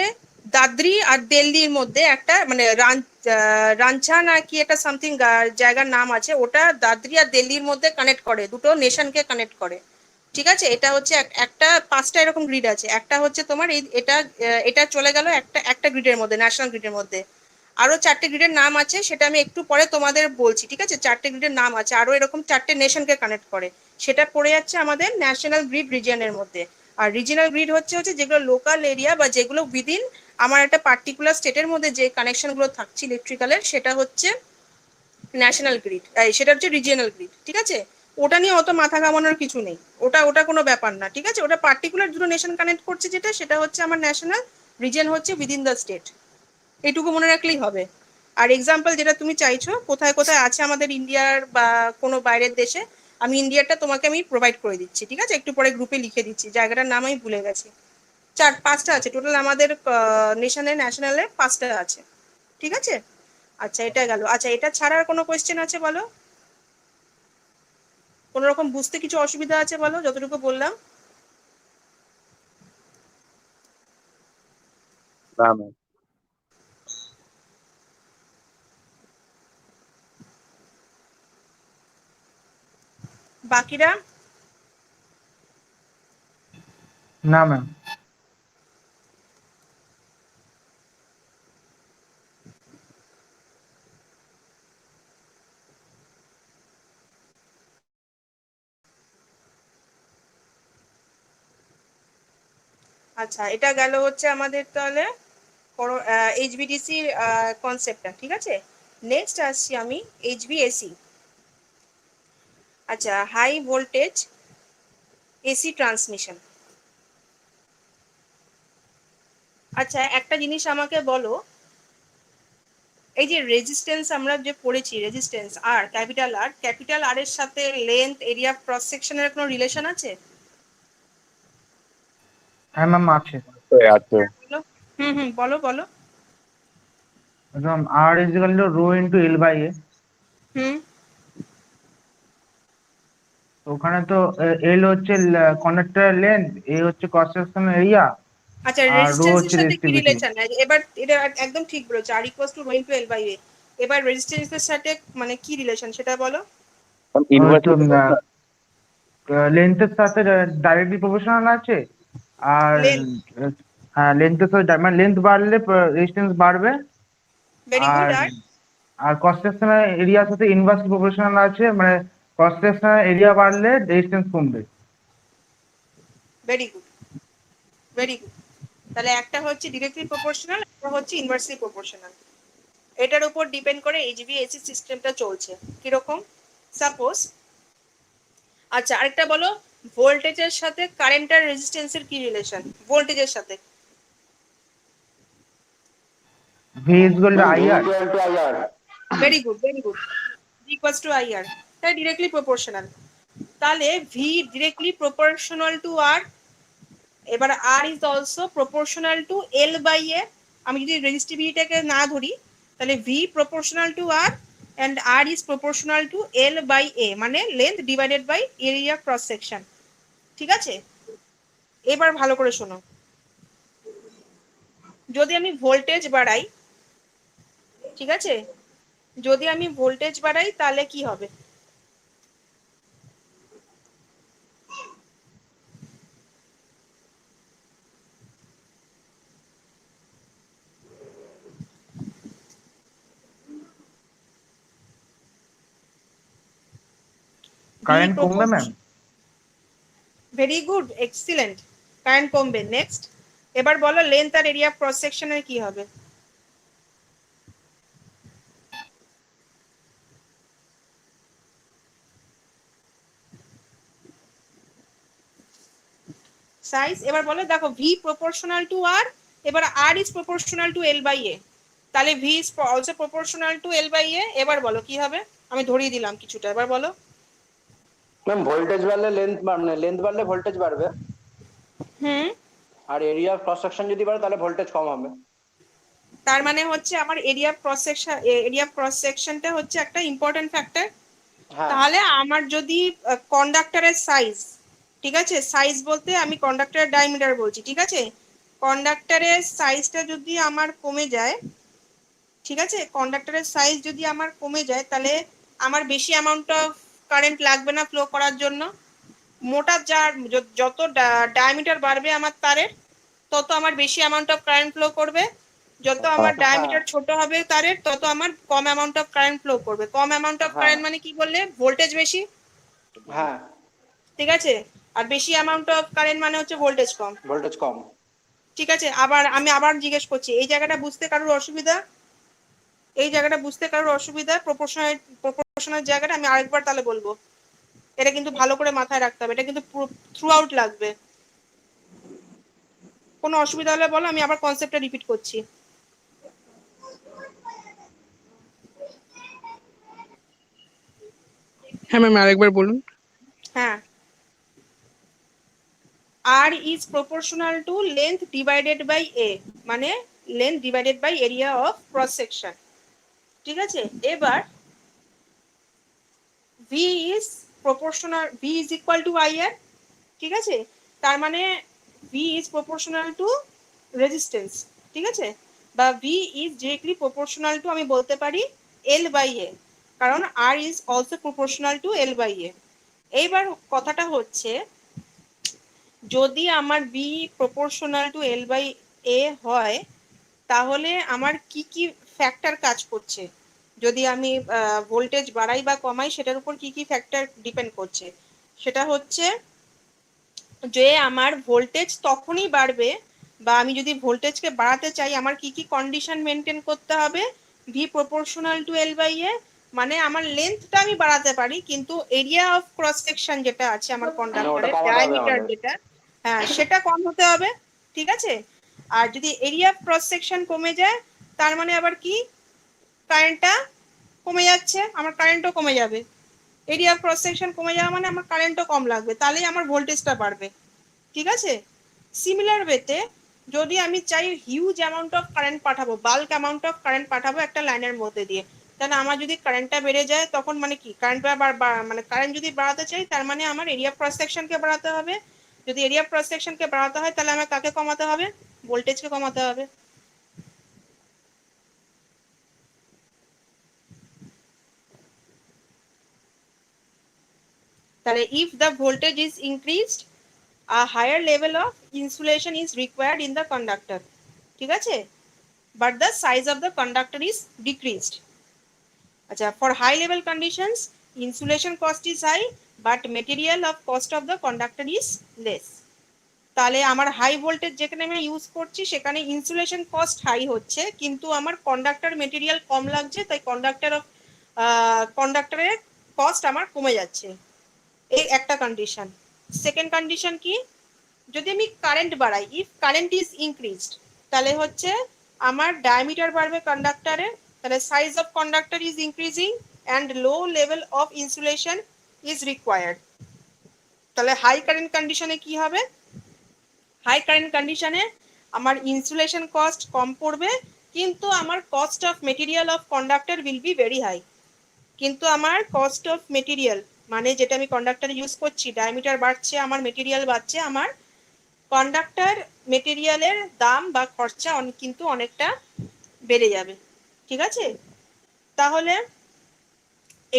দাদ্রি আর দিল্লির মধ্যে একটা, মানে রাঞ্চা না কি একটা সামথিং জায়গার নাম আছে, ওটা দাদ্রি আর দিল্লির মধ্যে কানেক্ট করে, দুটো নেশনকে কানেক্ট করে, ঠিক আছে। এটা হচ্ছে একটা পাঁচটা এরকম গ্রিড আছে, একটা হচ্ছে তোমার এই এটা এটা চলে গেল একটা একটা গ্রিডের মধ্যে, ন্যাশনাল গ্রিডের মধ্যে। আরো চারটে গ্রিডের নাম আছে, সেটা আমি একটু পরে তোমাদের বলছি, ঠিক আছে, চারটে গ্রিডের নাম আছে, আরো এরকম চারটে নেশনকে কানেক্ট করে, সেটা পড়ে যাচ্ছে আমাদের ন্যাশনাল গ্রিড রিজিয়নের মধ্যে। আর রিজিয়নাল গ্রিড হচ্ছে হচ্ছে যেগুলো লোকাল এরিয়া বা যেগুলো উইদিন আমার একটা পার্টিকুলার স্টেটের মধ্যে যে কানেকশনগুলো থাকছে ইলেকট্রিক্যালের, সেটা হচ্ছে ন্যাশনাল গ্রিড, সেটা হচ্ছে রিজিয়নাল গ্রিড, ঠিক আছে। ওটা নিয়ে অত মাথা ঘামানোর কিছু নেই, ওটা ওটা কোনো ব্যাপার না, ঠিক আছে, ওটা পার্টিকুলার দুটো নেশন কানেক্ট করছে, যেটা সেটা হচ্ছে আমার ন্যাশনাল, রিজিয়ন হচ্ছে উইদিন দ্য স্টেট, এইটুকু মনে রাখলেই হবে। আর এক্সাম্পল যেটা তুমি চাইছো কোথায় কোথায় আছে আমাদের ইন্ডিয়ার বা কোনো বাইরের দেশে, আমি ইন্ডিয়ারটা তোমাকে আমি প্রোভাইড করে দিচ্ছি, ঠিক আছে, একটু পরে গ্রুপে লিখে দিচ্ছি, জায়গাটার নাম আমি ভুলে গেছি। পাঁচটা আছে টোটাল আমাদের নেশনে, ন্যাশনালে পাঁচটা আছে, ঠিক আছে। আচ্ছা এটা গেল, আচ্ছা এটা ছাড়া আর কোনো কোয়েশ্চেন আছে বলো, কোনো রকম বুঝতে কিছু অসুবিধা আছে বলো, যতটুকু বললাম। না ম্যাম। বাকিরা না ম্যাম। আচ্ছা এটা গেল হচ্ছে আমাদের তাহলে এইচভিডিসি কনসেপ্টটা, ঠিক আছে। নেক্সট আসছি আমি এইচভিএসি। আচ্ছা হাই ভোল্টেজ এসি ট্রান্সমিশন। আচ্ছা একটা জিনিস আমাকে বলো, এই যে রেজিস্ট্যান্স আমরা যে পড়েছি, রেজিস্ট্যান্স আর ক্যাপিটাল আর এর সাথে লেন্থ এরিয়া ক্রস সেকশনের কোনো রিলেশন আছে? হ্যাঁ ম্যাম আছে। আছে। বলো। হুম হুম, বলো বলো। একদম R is equal to rho into L by A. হুম। ওখানে তো এল হচ্ছে কন্ডাক্টরের লেন্থ, এ হচ্ছে ক্রস সেকশন এরিয়া, আচ্ছা আর রো রেজিস্ট্যান্সের হচ্ছে সাথে কি রেজিস্টিভিটি। রিলেশন? এবার এটা একদম ঠিক বলেছো, R equals to rho into L by A. এবার রেজিস্ট্যান্সের সাথে মানে কি রিলেশন সেটা বলো। ওই তো ইনভার্সলি লেন্থের সাথে ডাইরেক্টলি প্রপোর্শনাল আছে। আর লেন্থ। হ্যাঁ লেন্থের সাথে মানে লেন্থ বাড়লে রেজিস্ট্যান্স বাড়বে। Very good. আর আর আর ক্রস সেকশনাল এরিয়ার সাথে ইনভার্সলি প্রপোর্শনাল আছে, মানে ক্রস সেকশনাল এরিয়া বাড়লে রেজিস্ট্যান্স কমবে। Very good, very good. তাহলে একটা হচ্ছে ডিরেক্টলি প্রপোর্শনাল, একটা হচ্ছে ইনভার্সলি প্রপোর্শনাল। এটার উপর ডিপেন্ড করে এইচভিএসি সিস্টেমটা চলছে কিরকম। সাপোজ আচ্ছা আরেকটা বলো, ভোল্টেজের সাথে কারেন্ট আর রেজিস্ট্যান্সের কি রিলেশন? ভোল্টেজের সাথে V is equal to I R. Equal to IR. Very good, very good, equals to IR, তাই ডিরেক্টলি প্রপোর্শনাল। তাহলে V directly proportional to R, এবার R is also proportional to L by A. আমি যদি রেজিস্টিভিটিটাকে না ধরি তাহলে V proportional to R and R is proportional to L by A, মানে length divided by area cross section. ঠিক আছে, এবার ভালো করে শোনো, যদি আমি ভোল্টেজ বাড়াই, ঠিক আছে, যদি আমি ভোল্টেজ বাড়াই তাহলে কি হবে? কারেন্ট কমবে ma'am. Very good, excellent, current কমবে। নেক্সট, এবার বলো লেন্থ আর এরিয়া ক্রস সেকশনের কি হবে? সাইজ। এবার বলো, দেখো ভি প্রপোর্শনাল টু আর, এবার R is proportional to L by A, তাহলে V is also proportional to L by A. এবার বলো কি হবে? আমি ধরিয়ে দিলাম কিছুটা, এবার বলো। ম্যাম ভোল্টেজ বাড়লে লেন্থ বাড়লে ভোল্টেজ বাড়বে, হুম, আর এরিয়া ক্রস সেকশন যদি বাড়ে তাহলে ভোল্টেজ কম হবে। তার মানে হচ্ছে আমার এরিয়া ক্রস সেকশনটা হচ্ছে একটা ইম্পর্টেন্ট ফ্যাক্টর। হ্যাঁ তাহলে আমার যদি কন্ডাক্টরের সাইজ, ঠিক আছে, সাইজ বলতে আমি কন্ডাক্টরের ডায়ামিটার বলছি, ঠিক আছে, কন্ডাক্টরের সাইজটা যদি আমার কমে যায়, ঠিক আছে, কন্ডাক্টরের সাইজ যদি আমার কমে যায় তাহলে আমার বেশি অ্যামাউন্ট অফ কারেন্ট লাগবে না ফ্লো করার জন্য। মোটা যত ডায়ামিটার বাড়বে আমার তারের, তত আমার বেশি অ্যামাউন্ট অফ কারেন্ট ফ্লো করবে। যত আমার ডায়ামিটার ছোট হবে তারের, তত আমার কম অ্যামাউন্ট অফ কারেন্ট ফ্লো করবে। কম অ্যামাউন্ট অফ কারেন্ট মানে কি বললে? ভোল্টেজ বেশি, হ্যাঁ ঠিক আছে, আর বেশি অ্যামাউন্ট অফ কারেন্ট মানে হচ্ছে ভোল্টেজ কম। ভোল্টেজ কম। ঠিক আছে, আমি আবার জিজ্ঞেস করছি, এই জায়গাটা বুঝতে কারোর অসুবিধা? এই জায়গাটা বুঝতে কারোর অসুবিধা? প্রপোর্শনাল জায়গাটা আমি আরেকবার তাহলে বলবো, এটা কিন্তু ভালো করে মাথায় রাখতে হবে, এটা কিন্তু থ্রু আউট লাগবে। কোনো অসুবিধা হলে বলো, আমি আবার কনসেপ্টটা রিপিট করছি। হ্যাঁ ম্যাম আরেকবার বলুন। হ্যাঁ, R is proportional to length divided by A, মানে length divided by area of cross section. ঠিক আছে, এবার V is proportional, V is equal to I R, ঠিক আছে, তার মানে V is proportional to resistance, ঠিক আছে, বা V is directly proportional to, আমি বলতে পারি এল বাই এ, কারণ R is also proportional to L by A. এইবার কথাটা হচ্ছে, যদি আমার B proportional to L by এ হয়, তাহলে আমার কি কি ফ্যাক্টর কাজ করছে? যদি আমি ভোল্টেজ বাড়াই বা কমাই, সেটার উপর কি কি ফ্যাক্টর ডিপেন্ড করছে? সেটা হচ্ছে যে আমার ভোল্টেজ তখনই বাড়বে, বা আমি যদি ভোল্টেজকে বাড়াতে চাই, আমার কি কি কন্ডিশন মেনটেন করতে হবে? V proportional to L by A, মানে আমার লেন্থটা আমি বাড়াতে পারি, কিন্তু এরিয়া অফ ক্রস সেকশন যেটা আছে আমার ওটা কন্ডাক্টরের কমাতে হবে ডায়ামিটার আমাদের। যেটা, হ্যাঁ সেটা কম হতে হবে, ঠিক আছে। আর যদি এরিয়া ক্রস সেকশন কমে যায়, তার মানে আবার কি? কারেন্টটা কমে যাচ্ছে, আমার কারেন্টও কমে যাবে। এরিয়া ক্রস সেকশন কমে যাওয়া মানে আমার কারেন্টও কম লাগবে, তাহলেই আমার ভোল্টেজটা বাড়বে, ঠিক আছে। সিমিলার ওয়েতে, যদি আমি চাই হিউজ অ্যামাউন্ট অফ কারেন্ট পাঠাবো, বাল্ক অ্যামাউন্ট অফ কারেন্ট পাঠাবো একটা লাইনের মধ্যে দিয়ে, তাহলে আমার যদি কারেন্টটা বেড়ে যায়, তখন মানে কি, মানে কারেন্ট যদি বাড়াতে চাই, তার মানে আমার এরিয়া ক্রস সেকশনকে বাড়াতে হবে। যদি এরিয়া ক্রস সেকশনকে বাড়াতে হয়, তাহলে আমার কাকে কমাতে হবে? ভোল্টেজকে কমাতে হবে। তাহলে if the voltage is increased, a higher level of insulation is required in the conductor, ঠিক আছে, but the size of the conductor is decreased. আচ্ছা, for high level conditions insulation cost is high but material of cost of the conductor is less. তাহলে আমার হাই ভোল্টেজ যেখানে আমি ইউজ করছি, সেখানে ইনসুলেশন কস্ট হাই হচ্ছে, কিন্তু আমার কন্ডাক্টর মেটেরিয়াল কম লাগছে, তাই কন্ডাক্টরের কস্ট আমার কমে যাচ্ছে। এই একটা কন্ডিশন। সেকেন্ড কন্ডিশন কি? যদি আমি কারেন্ট বাড়াই, ইফ কারেন্ট ইজ ইনক্রিজড, তাহলে হচ্ছে আমার ডায়ামিটার বাড়বে কন্ডাক্টরের, তাহলে size of conductor is increasing and low level of insulation is required. তাহলে হাই কারেন্ট কন্ডিশনে কি হবে? হাই কারেন্ট কন্ডিশনে আমার ইনসুলেশন কস্ট কম পড়বে, কিন্তু আমার cost of material of conductor will be very high. কিন্তু আমার কস্ট অফ মেটেরিয়াল মানে যেটা আমি কন্ডাক্টর ইউজ করছি, ডায়ামিটার বাড়ছে, আমার মেটেরিয়াল বাড়ছে, আমার কন্ডাক্টর মেটেরিয়ালের দাম বা খরচা কিন্তু অনেকটা বেড়ে যাবে। ঠিক আছে, তাহলে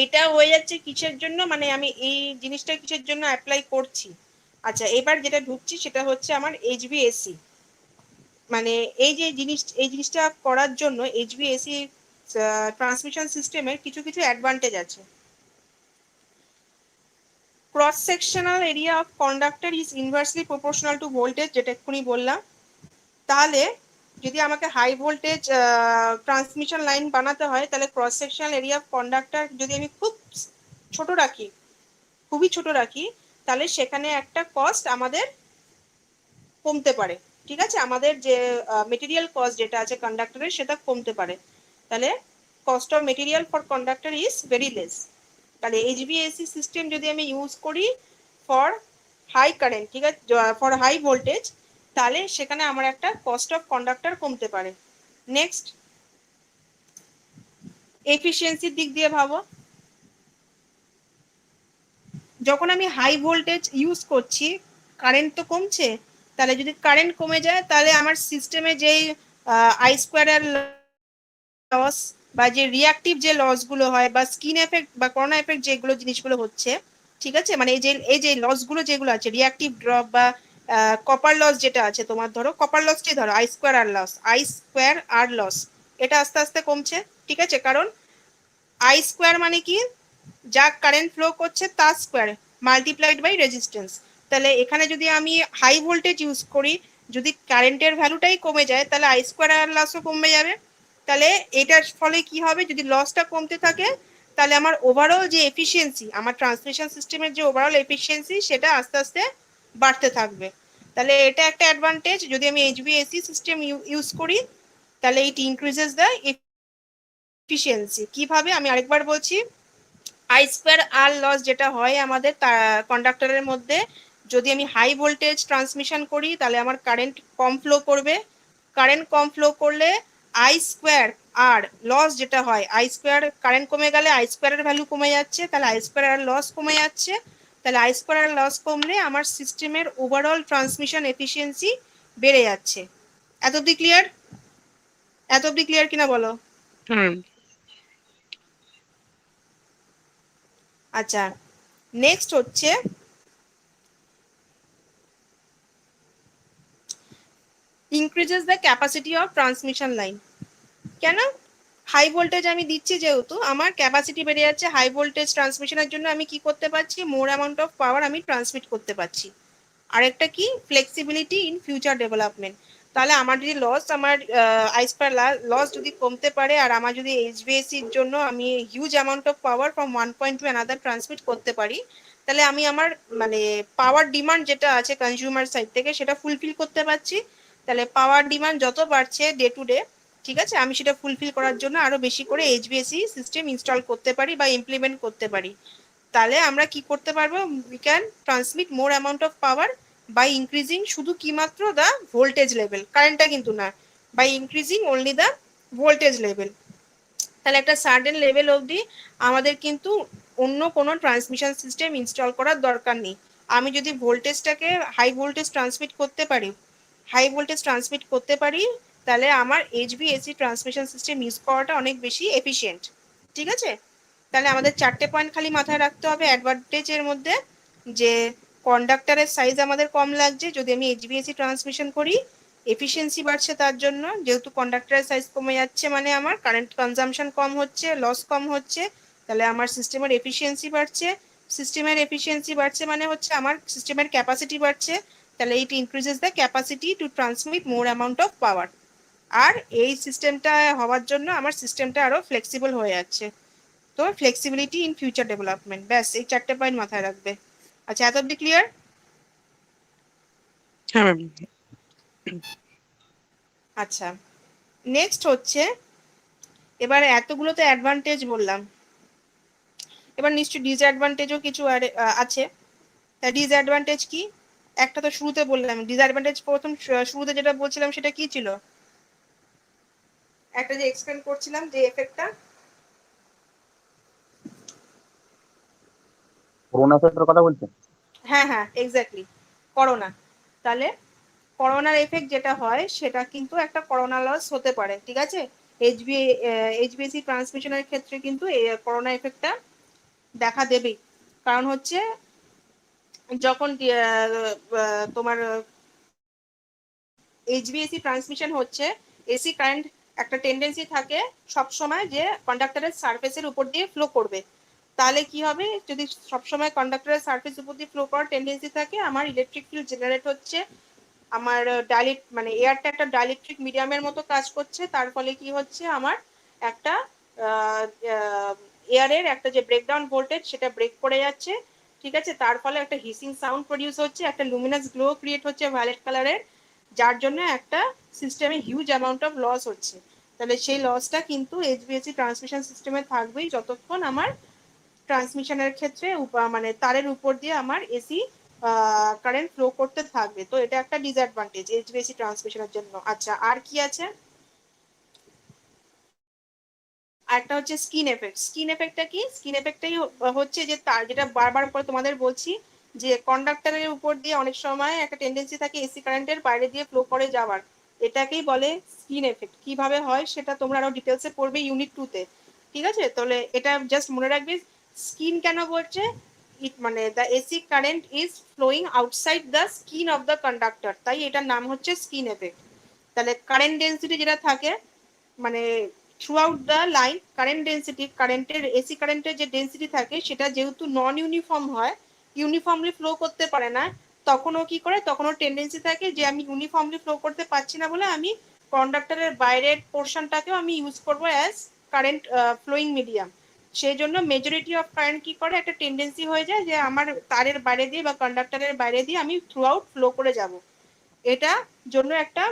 এইটা হয়ে যাচ্ছে কিসের জন্য, মানে আমি এই জিনিসটা কিসের জন্য অ্যাপ্লাই করছি। আচ্ছা, এবার যেটা ঢুকছি সেটা হচ্ছে আমার এইচভিএসি। মানে এই জিনিসটা করার জন্য এইচভিএসি ট্রান্সমিশন সিস্টেমের কিছু কিছু অ্যাডভান্টেজ আছে। Cross sectional area of conductor is inversely proportional to voltage, যেটা এক্ষুনি বললাম। তাহলে যদি আমাকে হাই ভোল্টেজ ট্রান্সমিশন লাইন বানাতে হয়, তাহলে cross sectional area of conductor যদি আমি খুব ছোট রাখি, খুবই ছোট রাখি, তাহলে সেখানে একটা কস্ট আমাদের কমতে পারে। ঠিক আছে, আমাদের যে মেটেরিয়াল কস্ট যেটা আছে কন্ডাক্টরের, সেটা কমতে পারে। তাহলে cost of material for conductor is very less. তাহলে এইচভিএসি সিস্টেম যদি আমি ইউজ করি ফর হাই কারেন্ট, ঠিক আছে, ফর হাই ভোল্টেজ, তাহলে সেখানে আমার একটা কস্ট অফ কন্ডাক্টর কমতে পারে। নেক্সট, এফিসিয়েন্সির দিক দিয়ে ভাবো। যখন আমি হাই ভোল্টেজ ইউজ করছি, কারেন্ট তো কমছে, তাহলে যদি কারেন্ট কমে যায়, তাহলে আমার সিস্টেমে যেই আই স্কোয়ার লস বা যে রিয়াক্টিভ যে লসগুলো হয়, বা স্কিন এফেক্ট বা করোনা এফেক্ট যেগুলো জিনিসগুলো হচ্ছে, ঠিক আছে, মানে এই যে লসগুলো যেগুলো আছে, রিয়াক্টিভ ড্রপ বা কপার লস যেটা আছে, তোমার ধরো কপার লসটাই ধরো, আই স্কোয়ার আর লস, এটা আস্তে আস্তে কমছে। ঠিক আছে, কারণ আই স্কোয়ার মানে কি, যা কারেন্ট ফ্লো করছে তার স্কোয়ার মাল্টিপ্লাইড বাই রেজিস্ট্যান্স। তাহলে এখানে যদি আমি হাই ভোল্টেজ ইউজ করি, যদি কারেন্টের ভ্যালুটাই কমে যায়, তাহলে আই স্কোয়ার আর লসও কমে যাবে। তাহলে এটার ফলে কি হবে, যদি লসটা কমতে থাকে, তাহলে আমার ওভারঅল যে এফিসিয়েন্সি, আমার ট্রান্সমিশন সিস্টেমের যে ওভারঅল এফিসিয়েন্সি, সেটা আস্তে আস্তে বাড়তে থাকবে। তাহলে এটা একটা অ্যাডভান্টেজ যদি আমি এইচভিএসি সিস্টেম ইউজ করি, তাহলে ইট ইনক্রিজেস দ্য এফিসিয়েন্সি। কিভাবে, আমি আরেকবার বলছি। আই স্কোয়ার আর লস যেটা হয় আমাদের কন্ডাক্টরের মধ্যে, যদি আমি হাই ভোল্টেজ ট্রান্সমিশন করি, তাহলে আমার কারেন্ট কম ফ্লো করবে। কারেন্ট কম ফ্লো করলে আই স্কোয়ার আর লস যেটা হয়, আই স্কোয়ার কারেন্ট কমে গেলে আই স্কোয়ারের ভ্যালু কমে যাচ্ছে, তাহলে আই স্কোয়ার আর লস কমে যাচ্ছে। তাহলে আই স্কোয়ার আর লস কমলে আমার সিস্টেমের ওভারঅল ট্রান্সমিশন এফিসিয়েন্সি বেড়ে যাচ্ছে। এত অব্দি ক্লিয়ার? এত অব্দি ক্লিয়ার কিনা বলো? আচ্ছা, নেক্সট হচ্ছে increases the capacity of transmission line। কেন? হাই ভোল্টেজ আমি দিচ্ছি যেহেতু, আমার ক্যাপাসিটি বেড়ে যাচ্ছে। হাই ভোল্টেজ ট্রান্সমিশনের জন্য আমি কি করতে পারছি, মোর অ্যামাউন্ট অফ পাওয়ার আমি ট্রান্সমিট করতে পারছি। আরেকটা কি, ফ্লেক্সিবিলিটি ইন ফিউচার ডেভেলপমেন্ট। তাহলে আমার যদি আমার আই স্কয়ার লস যদি কমতে পারে, আর আমার যদি এইচভিএসির জন্য আমি huge amount of power from one point to another transmit করতে পারি, তাহলে আমি আমার মানে পাওয়ার ডিমান্ড যেটা আছে কনজিউমার সাইড থেকে, সেটা ফুলফিল করতে পারছি। তাহলে পাওয়ার ডিমান্ড যত বাড়ছে ডে টু ডে, ঠিক আছে, আমি সেটা ফুলফিল করার জন্য আরো বেশি করে এইচভিএসি সিস্টেম ইনস্টল করতে পারি বা ইমপ্লিমেন্ট করতে পারি। তাহলে আমরা কি করতে পারবো, we can transmit more amount of power by increasing শুধু কি মাত্র দ্য ভোল্টেজ লেভেল, কারেন্টটা কিন্তু না, by increasing only the voltage level. তাহলে একটা সার্টেন লেভেল অবধি আমাদের কিন্তু অন্য কোনো ট্রান্সমিশন সিস্টেম ইনস্টল করার দরকার নেই। আমি যদি ভোল্টেজটাকে হাই ভোল্টেজ ট্রান্সমিট করতে পারি, তাহলে আমার এইচভিএসি ট্রান্সমিশন সিস্টেম ইউজ করাটা অনেক বেশি এফিশিয়েন্ট। ঠিক আছে, তাহলে আমাদের 4টে পয়েন্ট খালি মাথায় রাখতে হবে অ্যাডভান্টেজের মধ্যে, যে কন্ডাক্টরের সাইজ আমাদের কম লাগছে যদি আমি এইচভিএসি ট্রান্সমিশন করি, এফিসিয়েন্সি বাড়ছে তার জন্য, যেহেতু কন্ডাক্টরের সাইজ কমে যাচ্ছে মানে আমার কারেন্ট কনজাম্পশন কম হচ্ছে, লস কম হচ্ছে, তাহলে আমার সিস্টেমের এফিসিয়েন্সি বাড়ছে। সিস্টেমের এফিসিয়েন্সি বাড়ছে মানে হচ্ছে আমার সিস্টেমের ক্যাপাসিটি বাড়ছে, তাহলে it increases the capacity to transmit more amount of power. আর এই সিস্টেমটা হওয়ার জন্য আমার সিস্টেমটা আরো ফ্লেক্সিবল হয়ে যাচ্ছে। তো ফ্লেক্সিবিলিটি ইন ফিউচার ডেভেলপমেন্ট, ব্যাস এই 4টে পয়েন্ট মাথায় রাখবে। আচ্ছা, এত অব্দি ক্লিয়ার? হ্যাঁ ম্যাম। আচ্ছা, নেক্সট হচ্ছে, এবার এতগুলো তো অ্যাডভান্টেজ বললাম, এবার নিশ্চয়ই ডিসঅ্যাডভান্টেজও কিছু আছে। তা ডিসঅ্যাডভান্টেজ কি? একটা তো শুরুতে বললাম, ডিসঅ্যাডভান্টেজ প্রথম শুরুতে যেটা বলছিলাম সেটা কি ছিল, একটা যে এক্সপ্লেন করছিলাম যে এফেক্টটা, করোনা এফেক্টের কথা বলছেন? হ্যাঁ হ্যাঁ এক্স্যাক্টলি, করোনা। তাহলে করোনার এফেক্ট যেটা হয় সেটা কিন্তু একটা করোনা লস হতে পারে, ঠিক আছে। এইচবিএসি ট্রান্সমিশনের ক্ষেত্রে কিন্তু এই করোনা এফেক্টটা দেখা দেবেই। কারণ হচ্ছে যখন তোমার এইচবিএসি ট্রান্সমিশন হচ্ছে, এসি কারেন্ট একটা টেন্ডেন্সি থাকে সব সময় যে কন্ডাক্টরের সারফেসের উপর দিয়ে ফ্লো করবে। তাহলে কি হবে, যদি সবসময় কন্ডাক্টরের সারফেস উপর দিয়ে ফ্লো করার টেন্ডেন্সি থাকে, আমার ইলেকট্রিক ফিল্ড জেনারেট হচ্ছে, আমার মানে এয়ারটা একটা ডাইলেকট্রিক মিডিয়ামের মতো কাজ করছে। তার ফলে কি হচ্ছে, আমার একটা এয়ারের একটা যে ব্রেকডাউন ভোল্টেজ সেটা ব্রেক করে যাচ্ছে, ঠিক আছে। তার ফলে একটা হিসিং সাউন্ড প্রডিউস হচ্ছে, একটা লুমিনাস গ্লো ক্রিয়েট হচ্ছে ভায়োলেট কালারের, যার জন্য একটা সিস্টেমে হিউজ অ্যামাউন্ট অফ লস হচ্ছে। তাহলে সেই লসটা কিন্তু এইচভিএসি ট্রান্সমিশন সিস্টেমে থাকবেই যতক্ষণ আমার ট্রান্সমিশনের ক্ষেত্রে মানে তারের উপর দিয়ে আমার এসি কারেন্ট ফ্লো করতে থাকবে। তো এটা একটা ডিসঅ্যাডভান্টেজ এইচভিএসি ট্রান্সমিশনের জন্য। আচ্ছা, আর কি আছে, আরেকটা হচ্ছে স্কিন এফেক্ট। স্কিন এফেক্টটা কি? স্কিন এফেক্টটাই হচ্ছে যে তার, যেটা বারবার করে তোমাদের বলছি, যে কন্ডাক্টরের উপর দিয়ে অনেক সময় একটা টেন্ডেন্সি থাকে এসি কারেন্টের বাইরে দিয়ে ফ্লো করে যাওয়ার, এটাকেই বলে স্কিন এফেক্ট। কিভাবে হয় সেটা তোমরা আরো ডিটেলসে পড়বে ইউনিট 2-তে, ঠিক আছে। তাহলে এটা জাস্ট মনে রাখবে, স্কিন কেন বলছে, ইট মানে the AC current is flowing outside the skin of the conductor, তাই এটার নাম হচ্ছে স্কিন এফেক্ট। তাহলে কারেন্ট ডেন্সিটি যেটা থাকে, মানে throughout the line current density, কারেন্টের এসি কারেন্টের যে ডেন্সিটি থাকে সেটা যেহেতু নন ইউনিফর্ম হয়, ইউনিফর্মলি ফ্লো করতে পারে না, তখনও কি করে, তখনও টেন্ডেন্সি থাকে যে আমি ইউনিফর্মলি ফ্লো করতে পারছি না বলে আমি কন্ডাক্টরের বাইরের পোর্শনটাকেও আমি ইউজ করবো অ্যাজ কারেন্ট ফ্লোয়িং মিডিয়াম। সেই জন্য মেজরিটি অফ কারেন্ট কি করে, একটা টেন্ডেন্সি হয়ে যায় যে আমার তারের বাইরে দিয়ে বা কন্ডাক্টরের বাইরে দিয়ে আমি থ্রু আউট ফ্লো করে যাব, এটা জন্য একটা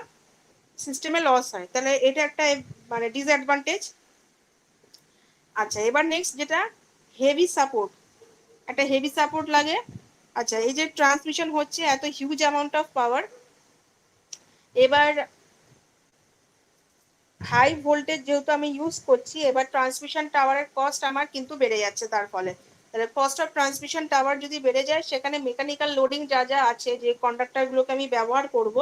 সিস্টেমে লস হয়। তাহলে এটা একটা মানে ডিসঅ্যাডভান্টেজ। আচ্ছা, এবার নেক্সট যেটা, হেভি সাপোর্ট, একটা হেভি সাপোর্ট লাগে। আচ্ছা, এই যে ট্রান্সমিশন হচ্ছে এত হিউজ অ্যামাউন্ট অফ পাওয়ার, এবার হাই ভোল্টেজ যেহেতু আমি ইউজ করছি, এবার ট্রান্সমিশন টাওয়ারের কস্ট আমার কিন্তু বেড়ে যাচ্ছে। তার ফলে তাহলে কস্ট অফ ট্রান্সমিশন টাওয়ার যদি বেড়ে যায়, সেখানে মেকানিক্যাল লোডিং যা যা আছে, যে কন্ডাক্টরগুলোকে আমি ব্যবহার করব,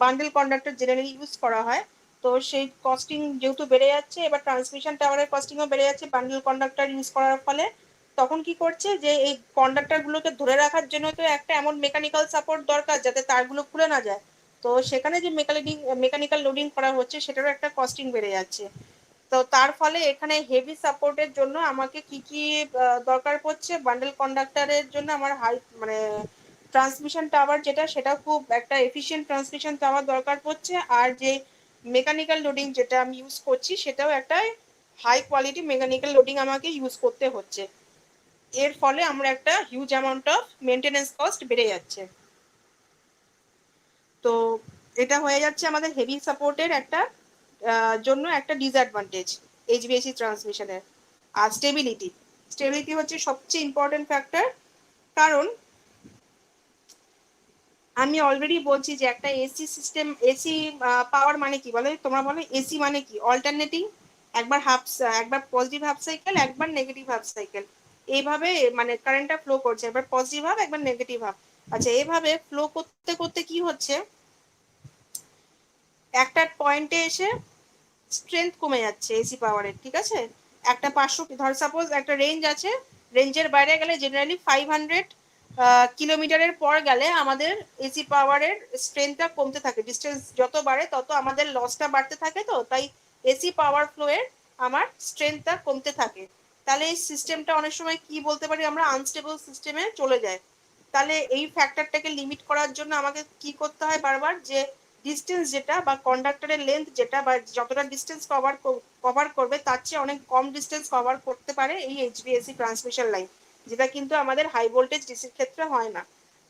বান্ডেল কন্ডাক্টর জেনারেলি ইউজ করা হয়, তো সেই কস্টিং যেহেতু বেড়ে যাচ্ছে, এবার ট্রান্সমিশন টাওয়ারের কস্টিংও বেড়ে যাচ্ছে বান্ডেল কন্ডাক্টর ইউজ করার ফলে। তখন কি করছে, যে এই কন্ডাক্টরগুলোকে ধরে রাখার জন্য তো একটা এমন মেকানিক্যাল সাপোর্ট দরকার যাতে তারগুলো খুলে না যায়। তো সেখানে যে মেকানিক্যাল লোডিং করা হচ্ছে সেটারও একটা কস্টিং বেড়ে যাচ্ছে। তো তার ফলে এখানে হেভি সাপোর্টের জন্য আমাকে কি কি দরকার পড়ছে, বান্ডেল কন্ডাক্টরের জন্য আমার হাই মানে ট্রান্সমিশন টাওয়ার যেটা, সেটা খুব একটা এফিশিয়েন্ট ট্রান্সমিশন টাওয়ার দরকার পড়ছে। আর যে মেকানিক্যাল লোডিং যেটা আমি ইউজ করছি, সেটাও একটা হাই কোয়ালিটি মেকানিক্যাল লোডিং আমাকে ইউজ করতে হচ্ছে। এর ফলে আমরা একটা huge amount of maintenance cost বেড়ে যাচ্ছে। তো এটা হয়ে যাচ্ছে আমাদের হেভি সাপোর্টের একটা জন্য একটা ডিসঅ্যাডভান্টেজ এইচভিএসি ট্রান্সমিশনের। আর স্টেবিলিটি, স্টেবিলিটি হচ্ছে সবচেয়ে ইম্পর্টেন্ট ফ্যাক্টর। কারণ আমি অলরেডি বলছি যে একটা এসি সিস্টেম, এসি পাওয়ার মানে কি বলে, তোমরা বলো এসি মানে কি, অল্টারনেটিং, একবার পজিটিভ হাফ সাইকেল, একবার নেগেটিভ হাফ সাইকেল, এইভাবে মানে কারেন্টটা ফ্লো করছে, একবার পজিটিভ হাফ একবার নেগেটিভ হাফ। আচ্ছা, এইভাবে ফ্লো করতে করতে কি হচ্ছে, একটা পয়েন্টে এসে স্ট্রেংথ কমে যাচ্ছে এসি পাওয়ারের, ঠিক আছে। একটা 500, ধর সাপোজ একটা রেঞ্জ আছে, রেঞ্জের বাইরে গেলে জেনারেলি 500 কিলোমিটারের পর গেলে আমাদের এসি পাওয়ারের স্ট্রেংথটা কমতে থাকে, ডিস্টেন্স যত বাড়ে তত আমাদের লসটা বাড়তে থাকে। তো তাই এসি পাওয়ার ফ্লোয়ের আমার স্ট্রেংথটা কমতে থাকে। তাহলে এই সিস্টেমটা অনেক সময় কি বলতে পারি আমরা, আনস্টেবল সিস্টেমে চলে যায়। তাহলে এই ফ্যাক্টরটাকে লিমিট করার জন্য আমাকে কি করতে হয় বারবার, যে ডিস্টেন্স যেটা বা কন্ডাক্টরের লেন্থ যেটা বা যতটা ডিস্টেন্স কভার করবে তার চেয়ে অনেক কম ডিস্টেন্স কভার করতে পারে এই এইচভিএসি ট্রান্সমিশন লাইন, যেটা কিন্তু আমাদের হাই ভোল্টেজ ডিসির ক্ষেত্রে হয় না।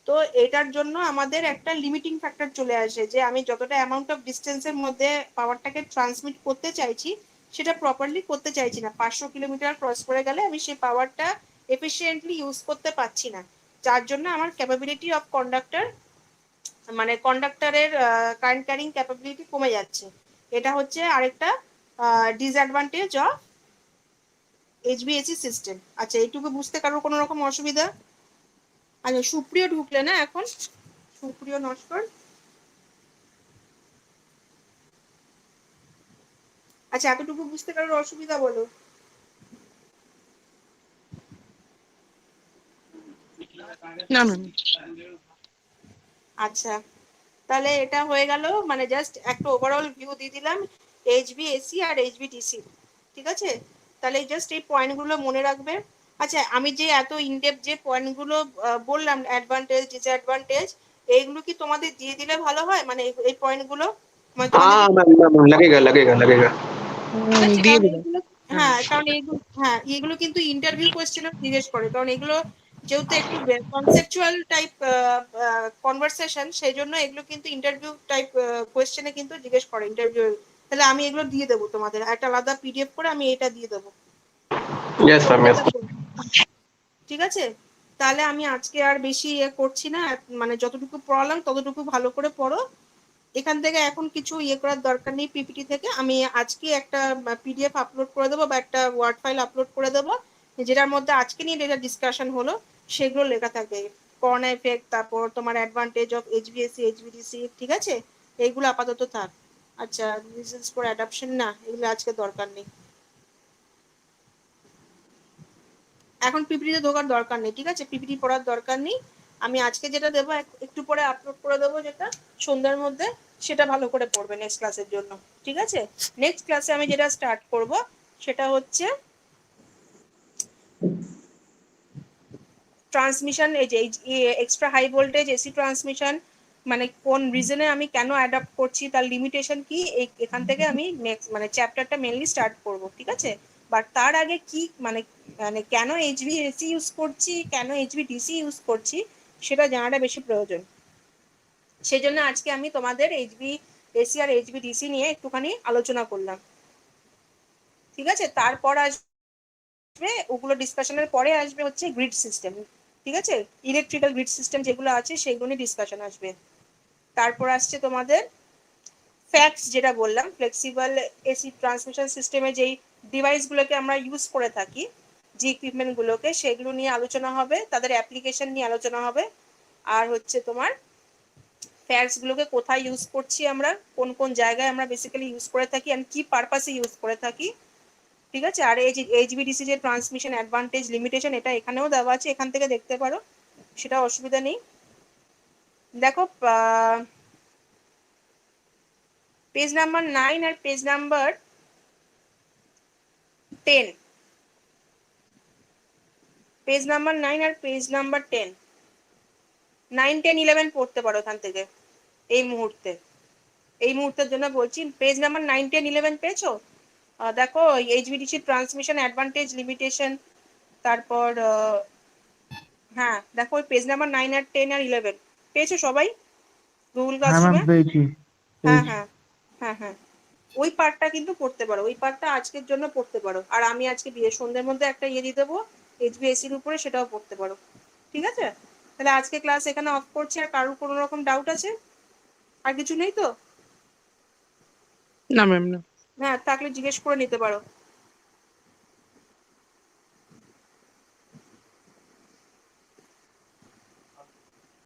তো এটার জন্য আমাদের একটা লিমিটিং ফ্যাক্টর চলে আসে, যে আমি যতটা অ্যামাউন্ট অফ ডিস্টেন্সের মধ্যে পাওয়ারটাকে ট্রান্সমিট করতে চাইছি সেটা প্রপারলি করতে চাইছি না, 500 কিলোমিটার ক্রস করে গেলে আমি সেই পাওয়ারটা এফিসিয়েন্টলি ইউজ করতে পারছি না। যার জন্য আমার ক্যাপাবিলিটি অফ কন্ডাক্টর মানে কন্ডাক্টরের কারেন্ট ক্যারিং ক্যাপাবিলিটি কমে যাচ্ছে। এটা হচ্ছে আরেকটা ডিসঅ্যাডভান্টেজ অফ এইচভিএসি সিস্টেম। আচ্ছা, এইটুকু বুঝতে কারোর কোনো রকম অসুবিধা? আচ্ছা, সুপ্রিয় ঢুকলে না এখন, সুপ্রিয় নস্কর। আচ্ছা, এতটুকু বুঝতে কারোর অসুবিধা বলো? না ম্যাম। আচ্ছা, তাহলে এটা হয়ে গেল, মানে জাস্ট একটা ওভারঅল ভিউ দিয়ে দিলাম এইচভিএসি আর এইচভিডিসি। ঠিক আছে, তাহলে জাস্ট এই পয়েন্টগুলো মনে রাখবে। আচ্ছা, আমি যে এত ইনডেপথ যে পয়েন্টগুলো বললাম, অ্যাডভান্টেজ ডিসঅ্যাডভান্টেজ, এইগুলো কি তোমাদের দিয়ে দিলে ভালো হয়? মানে এই পয়েন্টগুলো মানে তোমাদের हाँ मैम मैम लगेगा लगेगा लगेगा। ঠিক আছে, দিয়ে কারণ দেবেন। এইগুলো, হ্যাঁ কারণ এইগুলো, হ্যাঁ এগুলো কিন্তু ইন্টারভিউ কোয়েশ্চেনও জিজ্ঞেস করে, কারণ এগুলো যেহেতু একটু কনসেপচুয়াল টাইপ কনভারসেশন, সেই জন্য এগুলো কিন্তু ইন্টারভিউ টাইপ কোয়েশ্চেনে কিন্তু জিজ্ঞেস করে ইন্টারভিউ। তাহলে আমি এগুলো দিয়ে দেবো তোমাদের একটা আলাদা পিডিএফ করে, আমি এটা দিয়ে দেবো। Yes ma'am yes. ঠিক আছে, তাহলে আমি আজকে আর বেশি করছি না, মানে যতটুকু পড়ালাম ততটুকু ভালো করে পড়ো। এখান থেকে এখন কিছু করার দরকার নেই। পিপিটি থেকে আমি আজকে একটা পিডিএফ আপলোড করে দেবো বা একটা ওয়ার্ড ফাইল আপলোড করে দেবো, যেটার মধ্যে আজকে নিয়ে যেটা ডিসকাশন হলো সেগুলো লেখা থাকবে। করোনা এফেক্ট, তারপর তোমার অ্যাডভান্টেজ অফ এইচভিএসি এইচভিডিসি, ঠিক আছে, এইগুলো আপাতত থাক। আচ্ছা, রিজনস ফর অ্যাডাপশন, না এগুলো আজকে দরকার নেই, এখন পিপিটিতে ঢোকার দরকার নেই। ঠিক আছে, পিপিটি পড়ার দরকার নেই। আমি আজকে যেটা দেবো একটু পরে আপলোড করে দেবো, যেটা সন্ধ্যার মধ্যে, সেটা ভালো করে পড়বে নেক্সট ক্লাসের জন্য। ঠিক আছে, নেক্সট ক্লাসে আমি যেটা স্টার্ট করব সেটা হচ্ছে ট্রান্সমিশন, এই যে extra high voltage AC transmission, মানে কোন রিজনে আমি কেন অ্যাডাপ্ট করছি, তার লিমিটেশন কি, এখান থেকে আমি নেক্সট মানে চ্যাপ্টারটা মেনলি স্টার্ট করব। ঠিক আছে, বাট তার আগে কি মানে মানে কেন এইচভিএসি ইউজ করছি, কেন এইচভিডিসি ইউজ করছি, সেটা জানাটা বেশি প্রয়োজন। সেই জন্য আজকে আমি তোমাদের এইচভিএসি আর এইচভিডিসি নিয়ে একটুখানি আলোচনা করলাম। ঠিক আছে, তারপর আসবে ওগুলো ডিসকাশনের পরে আসবে হচ্ছে গ্রিড সিস্টেম। ঠিক আছে, ইলেকট্রিক্যাল গ্রিড সিস্টেম যেগুলো আছে সেগুলো নিয়ে ডিসকাশন আসবে। তারপর আসছে তোমাদের ফ্যাক্টস, যেটা বললাম ফ্লেক্সিবল এসি ট্রান্সমিশন সিস্টেমে যেই ডিভাইসগুলোকে আমরা ইউজ করে থাকি, যে ইকুইপমেন্টগুলোকে, সেগুলো নিয়ে আলোচনা হবে, তাদের অ্যাপ্লিকেশন নিয়ে আলোচনা হবে। আর হচ্ছে তোমার ফ্যাক্টসগুলোকে কোথায় ইউজ করছি আমরা, কোন কোন জায়গায় আমরা বেসিক্যালি ইউজ করে থাকি, অ্যান্ড কি পারপাসে ইউজ করে থাকি। ঠিক আছে, আর এই যে এইচভিডিসি যে ট্রান্সমিশন অ্যাডভান্টেজ লিমিটেশন, এটা এখানেও দেওয়া আছে, এখান থেকে দেখতে পারো, সেটা অসুবিধা নেই। দেখো পেজ নাম্বার 9 আর পেজ নাম্বার 10, পেজ নাম্বার 9 আর পেজ নাম্বার 10, 9, 10, 11 পড়তে পারো এখান থেকে এই মুহূর্তে, এই মুহূর্তের জন্য বলছি। পেজ নাম্বার 9, 10, 11 পেয়েছো? দেখো এইচভিডিসি ট্রান্সমিশন অ্যাডভান্টেজ লিমিটেশন, তারপর হ্যাঁ দেখো ওই পেজ নাম্বার 9 আর 10 আর 11 পেয়েছো সবাই গুগল হ্যাঁ ম্যাম ক্লাসরুমে? পেয়েছি হ্যাঁ পেয়েছি। হ্যাঁ হ্যাঁ হ্যাঁ, ওই পার্টটা কিন্তু পড়তে পারো, ওই পার্টটা আজকের জন্য পড়তে পারো। আর আমি আজকে সন্ধ্যের মধ্যে একটা দিয়ে দেবো এইচভিএসির উপরে, সেটাও পড়তে পারো। ঠিক আছে, তাহলে আজকে ক্লাস এখানে অফ করছি। আর কারোর কোনো রকম ডাউট আছে? আর কিছু নেই তো? না ম্যাম না। হ্যাঁ, থাকলে জিজ্ঞেস করে নিতে পারো।